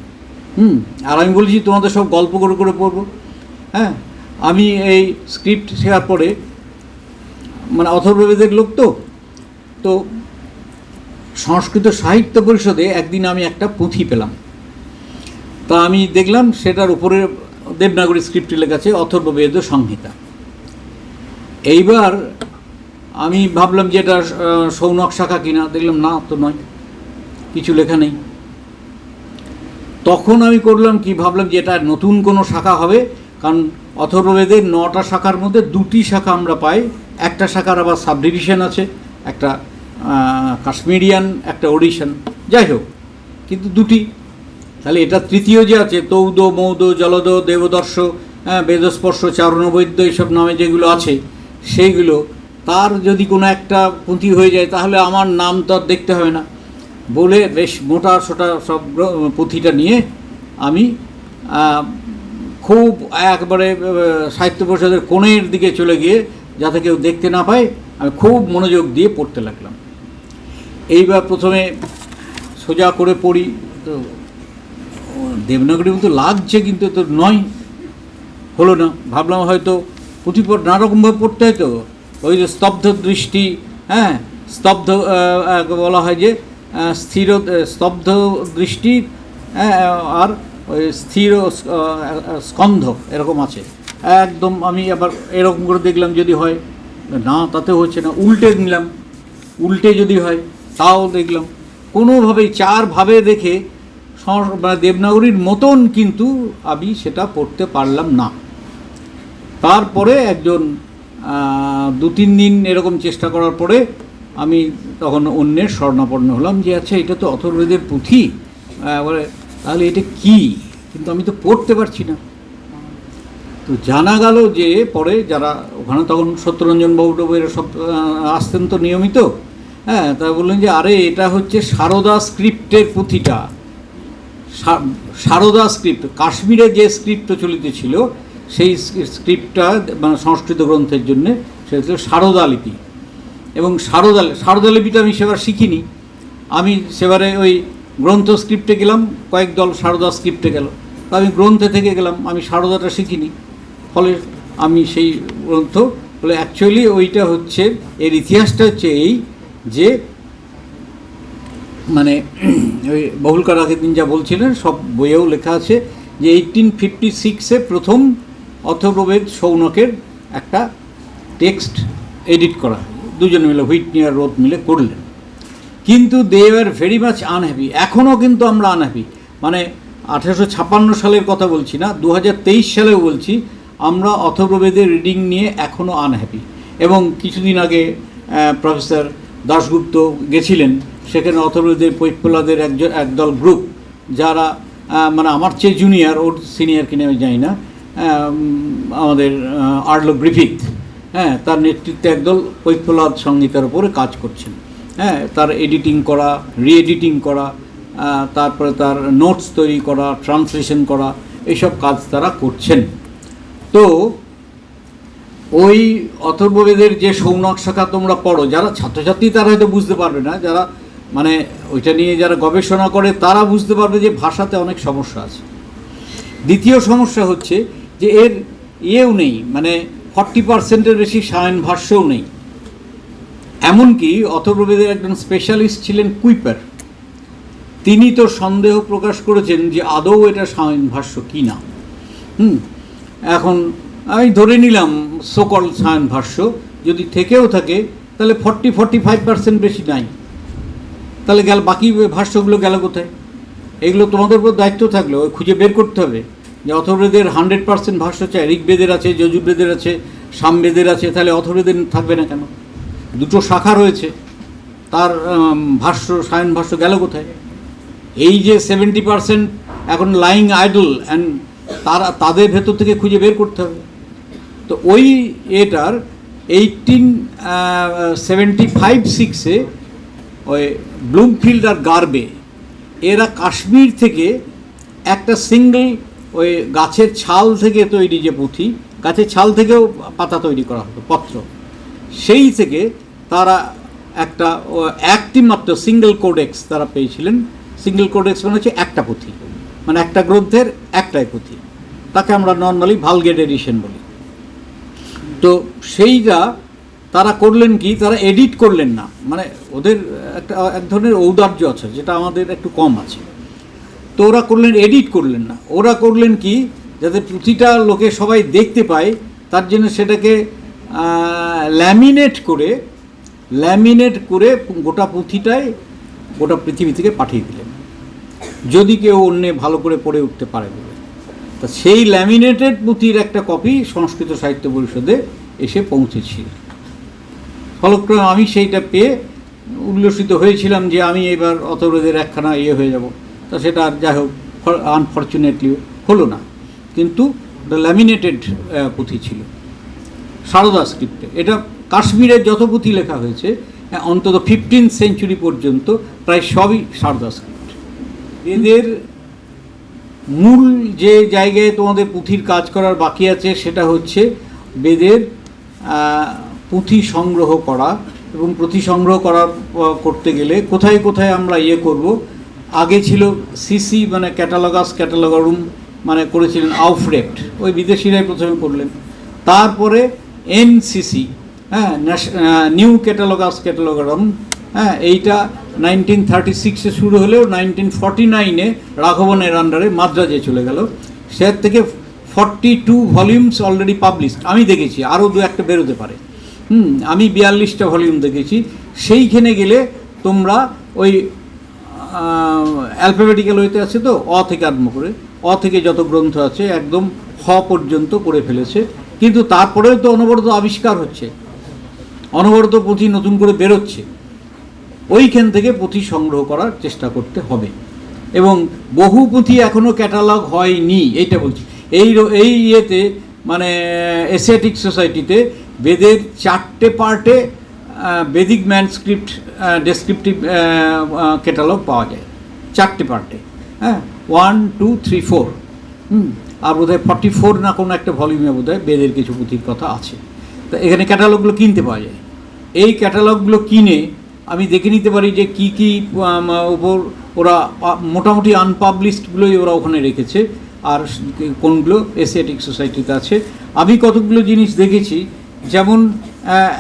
আর আমি বলেছি তোমাদের সব গল্প করে করে পড়বো। হ্যাঁ, আমি এই স্ক্রিপ্ট শেখার পরে, মানে অথর্ববেদের লোক তো সংস্কৃত সাহিত্য পরিষদে একদিন আমি একটা পুঁথি পেলাম। তা আমি দেখলাম সেটার উপরে দেবনাগরী স্ক্রিপ্টে লেখা আছে অথর্ববেদ সংহিতা। এইবার আমি ভাবলাম যে এটা সৌনক শাখা কিনা, দেখলাম না, তো নয়, কিছু লেখা নেই। তখন আমি করলাম কি, ভাবলাম যে এটা নতুন কোনো শাখা হবে, কারণ অথর্ববেদের 9টা শাখার মধ্যে 2টি শাখা আমরা পাই। একটা শাখার আবার সাবডিভিশন আছে, একটা কাশ্মীরিয়ান, একটা ওডিশান, যাই হোক, কিন্তু 2টি। তাহলে এটা তৃতীয় যে আছে তৌদ, মৌদ, জলদ, দেবদর্শ, বেদস্পর্শ, চারণবৈদ্য, এইসব নামে যেগুলো আছে সেইগুলো, তার যদি কোনো একটা পুঁথি হয়ে যায় তাহলে আমার নাম তো আর দেখতে হবে না বলে বেশ মোটা সোটা সব পুঁথিটা নিয়ে আমি খুব একবারে সাহিত্য পরিষদের কোণের দিকে চলে গিয়ে, যাতে কেউ দেখতে না পায়, আমি খুব মনোযোগ দিয়ে পড়তে লাগলাম। এইবার প্রথমে সোজা করে পড়ি, তো দেবনাগরীর মতো লাগছে, কিন্তু তো নয়, হলো না। ভাবলাম হয়তো পুঁথি নানারকমভাবে পড়তে হয়, তো ওই যে স্তব্ধ দৃষ্টি, হ্যাঁ, স্তব্ধ বলা হয় যে স্থির স্তব্ধ দৃষ্টি, আর ওই স্থির স্কন্ধ এরকম আছে একদম। আমি আবার এরকম করে দেখলাম যদি হয়, না তাতেও হচ্ছে না, উল্টে নিলাম, উল্টে যদি হয় তাও দেখলাম, কোনোভাবেই 4 ভাবে দেখে দেবনাগরীর মতন কিন্তু আমি সেটা পড়তে পারলাম না। তারপরে একজন 2-3 দিন এরকম চেষ্টা করার পরে আমি তখন অন্যের শরণাপন্ন হলাম যে আচ্ছা এটা তো অথর্ববেদের পুঁথি, তাহলে এটা কি, কিন্তু আমি তো পড়তে পারছি না। তো জানা গেল যে পরে যারা ওখানে তখন সত্যরঞ্জন বাবু এরা সব আসতেন তো নিয়মিত, হ্যাঁ, তা বললেন যে আরে এটা হচ্ছে সারদা স্ক্রিপ্টের পুঁথিটা। সারদা স্ক্রিপ্ট, কাশ্মীরে যে স্ক্রিপ্ট প্রচলিত ছিল সেই স্ক্রিপ্টটা মানে সংস্কৃত গ্রন্থের জন্যে সেটা ছিল সারদা লিপি। এবং সারদা লিপিটা আমি সেবার শিখিনি, আমি সেবারে ওই গ্রন্থ স্ক্রিপ্টে গেলাম, কয়েক দল সারদা স্ক্রিপ্টে গেল, তা আমি গ্রন্থে থেকে গেলাম, আমি সারদাটা শিখিনি। ফলে আমি সেই গ্রন্থ বলে অ্যাকচুয়ালি ওইটা হচ্ছে, এর ইতিহাসটা হচ্ছে এই যে মানে ওই বহুলকার আগের দিন যা বলছিলেন সব বইয়েও লেখা আছে যে 1856-এ প্রথম অথর্ববেদ সৌনকের একটা টেক্সট এডিট করা, দুজনে মিলে হুইটনি আর রোথ মিলে করলেন। কিন্তু দে আর ভেরি মাচ আনহ্যাপি, এখনও কিন্তু আমরা আনহ্যাপি, মানে 1856 সালের কথা বলছি না, 2023 সালেও বলছি, আমরা অথর্ববেদের রিডিং নিয়ে এখনও আনহ্যাপি। এবং কিছুদিন আগে প্রফেসর দাশগুপ্ত গেছিলেন, সেখানে অথর্ববেদের পৈপ্পলাদের একদল গ্রুপ, যারা মানে আমার চেয়ে জুনিয়র, ওর সিনিয়র কিনে আমি জানি না, আমাদের আর্লো গ্রিফিথ, হ্যাঁ, তার নেতৃত্বে একদল পৈপ্পলাদ সংহিতার উপরে কাজ করছেন, হ্যাঁ, তার এডিটিং করা, রিএডিটিং করা, তারপরে তার নোটস তৈরি করা, ট্রান্সলেশন করা, এইসব কাজ তারা করছেন। তো ওই অথর্ববেদের যে সৌনক শাখা তোমরা পড়ো, যারা ছাত্রছাত্রী তারা হয়তো বুঝতে পারবে না, যারা মানে ওইটা নিয়ে যারা গবেষণা করে তারা বুঝতে পারবে যে ভাষাতে অনেক সমস্যা আছে। দ্বিতীয় সমস্যা হচ্ছে যে এর ইয়েও নেই, মানে 40%-এর বেশি সায়ন ভাষ্যও নেই। এমনকি অথর্ববেদের একজন স্পেশালিস্ট ছিলেন কুইপার, তিনি তো সন্দেহ প্রকাশ করেছেন যে আদৌ এটা সায়ন ভাষ্য কি না। এখন আমি ধরে নিলাম সোকল সায়ন ভাষ্য, যদি থেকেও থাকে তাহলে 40-45% বেশি নাই। তাহলে গেল বাকি ভাষ্যগুলো গেল কোথায়? এগুলো তোমাদের উপর দায়িত্ব থাকলে ওই খুঁজে বের করতে হবে যে অথর্ববেদের 100% ভাষ্য চাই। ঋগ্বেদের আছে, যজুর্বেদের আছে, সামবেদের আছে, তাহলে অথর্ববেদের থাকবে না কেন? দুটো শাখা রয়েছে, তার ভাষ্য, সায়ন ভাষ্য গেল কোথায়? এই যে 70% এখন লাইং আইডল, অ্যান্ড তাদের ভেতর থেকে খুঁজে বের করতে হবে। তো ওই এটার 1875-6-এ ওই ব্লুমফিল্ড আর গার্বে এরা কাশ্মীর থেকে একটা সিঙ্গল ওই গাছের ছাল থেকে তৈরি যে পুঁথি, গাছের ছাল থেকেও পাতা তৈরি করা হতো, পত্র, সেই থেকে তারা একটি মাত্র সিঙ্গল কোডেক্স তারা পেয়েছিলেন। সিঙ্গল কোডেক্স মানে হচ্ছে একটা পুঁথি, মানে একটা গ্রন্থের একটাই পুঁথি, তাকে আমরা নর্মালি ভালগেট এডিশন বলি। তো সেইটা তারা করলেন কি, তারা এডিট করলেন না, মানে ওদের এক ধরনের ঔদার্য আছে যেটা আমাদের একটু কম আছে। তো ওরা করলেন, এডিট করলেন না, ওরা করলেন কি, যাতে পুঁথিটা লোকে সবাই দেখতে পায় তার জন্য সেটাকে ল্যামিনেট করে গোটা পুঁথিটাই গোটা পৃথিবী থেকে পাঠিয়ে দিলেন, যদি কেউ অন্য ভালো করে পড়ে উঠতে পারে বলে। তা সেই ল্যামিনেটেড পুঁথির একটা কপি সংস্কৃত সাহিত্য পরিষদে এসে পৌঁছেছিল। ফলক্রমে আমি সেইটা পেয়ে উল্লসিত হয়েছিলাম যে আমি এবার অথর্ববেদের একখানা হয়ে যাব। তা সেটা আর যাই হোক, আনফর্চুনেটলি হলো না, কিন্তু ল্যামিনেটেড পুঁথি ছিল সারদা স্ক্রিপ্টে। এটা কাশ্মীরের যত পুঁথি লেখা হয়েছে অন্তত 15th সেঞ্চুরি পর্যন্ত প্রায় সবই সারদা স্ক্রিপ্ট। এদের মূল যে জায়গায় তোমাদের পুঁথির কাজ করার বাকি আছে সেটা হচ্ছে বেদের পুঁথি সংগ্রহ করা, এবং পুঁথি সংগ্রহ করতে গেলে কোথায় কোথায় আমরা করব। আগে ছিল সিসি মানে ক্যাটালগারুম, মানে করেছিলেন আউফরেক্ট, ওই বিদেশিরাই প্রথমে করলেন। তারপরে এনসিসি, হ্যাঁ, নিউ ক্যাটালগারুম, হ্যাঁ, এইটা 1936-এ শুরু হলেও 1949-এ রাঘবনের আন্ডারে মাদ্রাজে চলে গেল। সে থেকে 42 ভলিউমস অলরেডি পাবলিশড আমি দেখেছি, আরও দু একটা বেরোতে পারে। আমি 42টা ভলিউম দেখেছি। সেইখানে গেলে তোমরা ওই অ্যালফাবেটিক্যাল ওয়েতে আছে, তো থেকে আরম্ভ করে থেকে যত গ্রন্থ আছে একদম পর্যন্ত করে ফেলেছে। কিন্তু তারপরেও তো অনবরত আবিষ্কার হচ্ছে, অনবরত পুঁথি নতুন করে বেরোচ্ছে। ওইখান থেকে পুঁথি সংগ্রহ করার চেষ্টা করতে হবে। এবং বহু পুঁথি এখনও ক্যাটালগ হয়নি, এইটা বলছি। এই ইয়েতে মানে এশিয়াটিক সোসাইটিতে বেদের 4টে পার্টে বেদিক ম্যানস্ক্রিপ্ট ডেসক্রিপটিভ ক্যাটালগ পাওয়া যায়, 4টে পার্টে, হ্যাঁ, 1, 2, 3, 4, আর বোধহয় 44 না কোনো একটা ভলিউমে বোধহয় বেদের কিছু পুঁথির কথা আছে। তা এখানে ক্যাটালগুলো কিনতে পাওয়া যায়। এই ক্যাটালগুলো কিনে আমি দেখে নিতে পারি যে কী কী ওপর ওরা মোটামুটি আনপাবলিশডগুলোই ওরা ওখানে রেখেছে, আর কোনগুলো এশিয়াটিক সোসাইটিতে আছে। আমি কতগুলো জিনিস দেখেছি, যেমন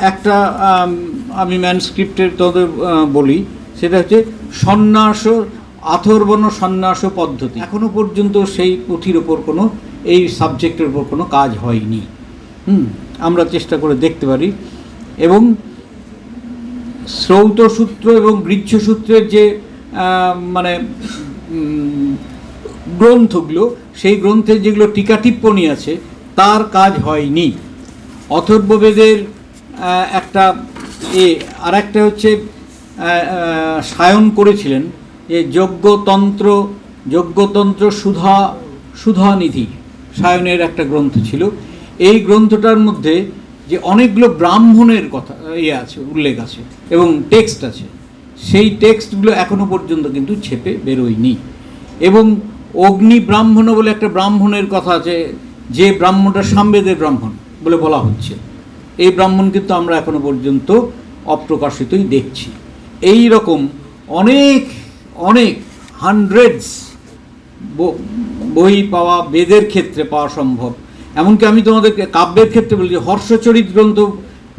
একটা আমি ম্যানস্ক্রিপ্টের তোদের বলি, সেটা হচ্ছে সন্ন্যাস, আথর্বণ সন্ন্যাস পদ্ধতি। এখনও পর্যন্ত সেই পুঁথির ওপর কোনো, এই সাবজেক্টের ওপর কোনো কাজ হয়নি। আমরা চেষ্টা করে দেখতে পারি। এবং শ্রৌতসূত্র এবং গৃহ্যসূত্রের যে মানে গ্রন্থগুলো, সেই গ্রন্থের যেগুলো টিকা টিপ্পণী আছে তার কাজ হয়নি। অথর্ববেদের একটা আর একটা হচ্ছে সায়ন করেছিলেন যে যজ্ঞতন্ত্র সুধানিধি সায়নের একটা গ্রন্থ ছিল। এই গ্রন্থটার মধ্যে যে অনেকগুলো ব্রাহ্মণের কথা আছে, উল্লেখ আছে এবং টেক্সট আছে, সেই টেক্সটগুলো এখনও পর্যন্ত কিন্তু ছেপে বেরোয়নি। এবং অগ্নি ব্রাহ্মণ বলে একটা ব্রাহ্মণের কথা আছে, যে ব্রাহ্মণটা সামবেদের ব্রাহ্মণ বলে বলা হচ্ছে, এই ব্রাহ্মণ কিন্তু আমরা এখনও পর্যন্ত অপ্রকাশিতই দেখছি। এই রকম অনেক অনেক হান্ড্রেডস বই পাওয়া বেদের ক্ষেত্রে পাওয়া সম্ভব। এমনকি আমি তোমাদেরকে কাব্যের ক্ষেত্রে বলছি, হর্ষচরিত গ্রন্থ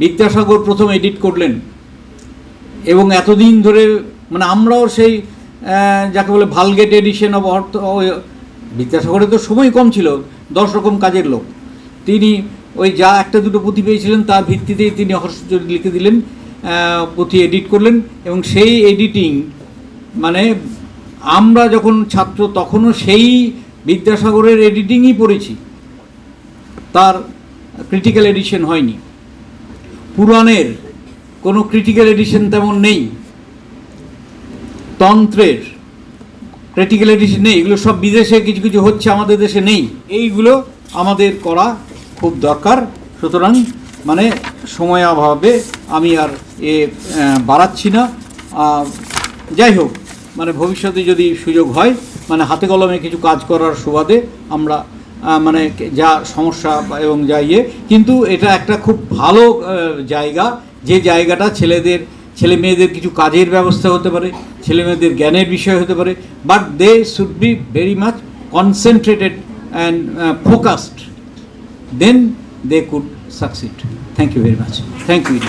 বিদ্যাসাগর প্রথম এডিট করলেন, এবং এতদিন ধরে মানে আমরাও সেই যাকে বলে ভালগেট এডিশন অব অর্থ, বিদ্যাসাগরের তো সময় কম ছিল, 10 রকম কাজের লোক, তিনি ওই যা একটা দুটো পুঁথি পেয়েছিলেন তার ভিত্তিতেই তিনি হর্ষচরিত লিখে দিলেন। পুঁথি এডিট করলেন, এবং সেই এডিটিং মানে আমরা যখন ছাত্র তখনও সেই বিদ্যাসাগরের এডিটিংই পড়েছি, তার ক্রিটিক্যাল এডিশন হয়নি। পুরাণের কোনো ক্রিটিক্যাল এডিশন তেমন নেই, তন্ত্রের ক্রিটিক্যাল এডিশন নেই, এগুলো সব বিদেশে কিছু কিছু হচ্ছে, আমাদের দেশে নেই। এইগুলো আমাদের করা খুব দরকার। সুতরাং মানে সময় অভাবে আমি আর বাড়াচ্ছি না। যাই হোক, মানে ভবিষ্যতে যদি সুযোগ হয়, মানে হাতে কলমে কিছু কাজ করার সুবাদে আমরা মানে যা সমস্যা এবং যা কিন্তু এটা একটা খুব ভালো জায়গা, যে জায়গাটা ছেলে মেয়েদের কিছু কাজের ব্যবস্থা হতে পারে, ছেলে মেয়েদের জ্ঞানের বিষয় হতে পারে, but they should be very much concentrated and focused, then they could succeed. Thank you very much. Thank you.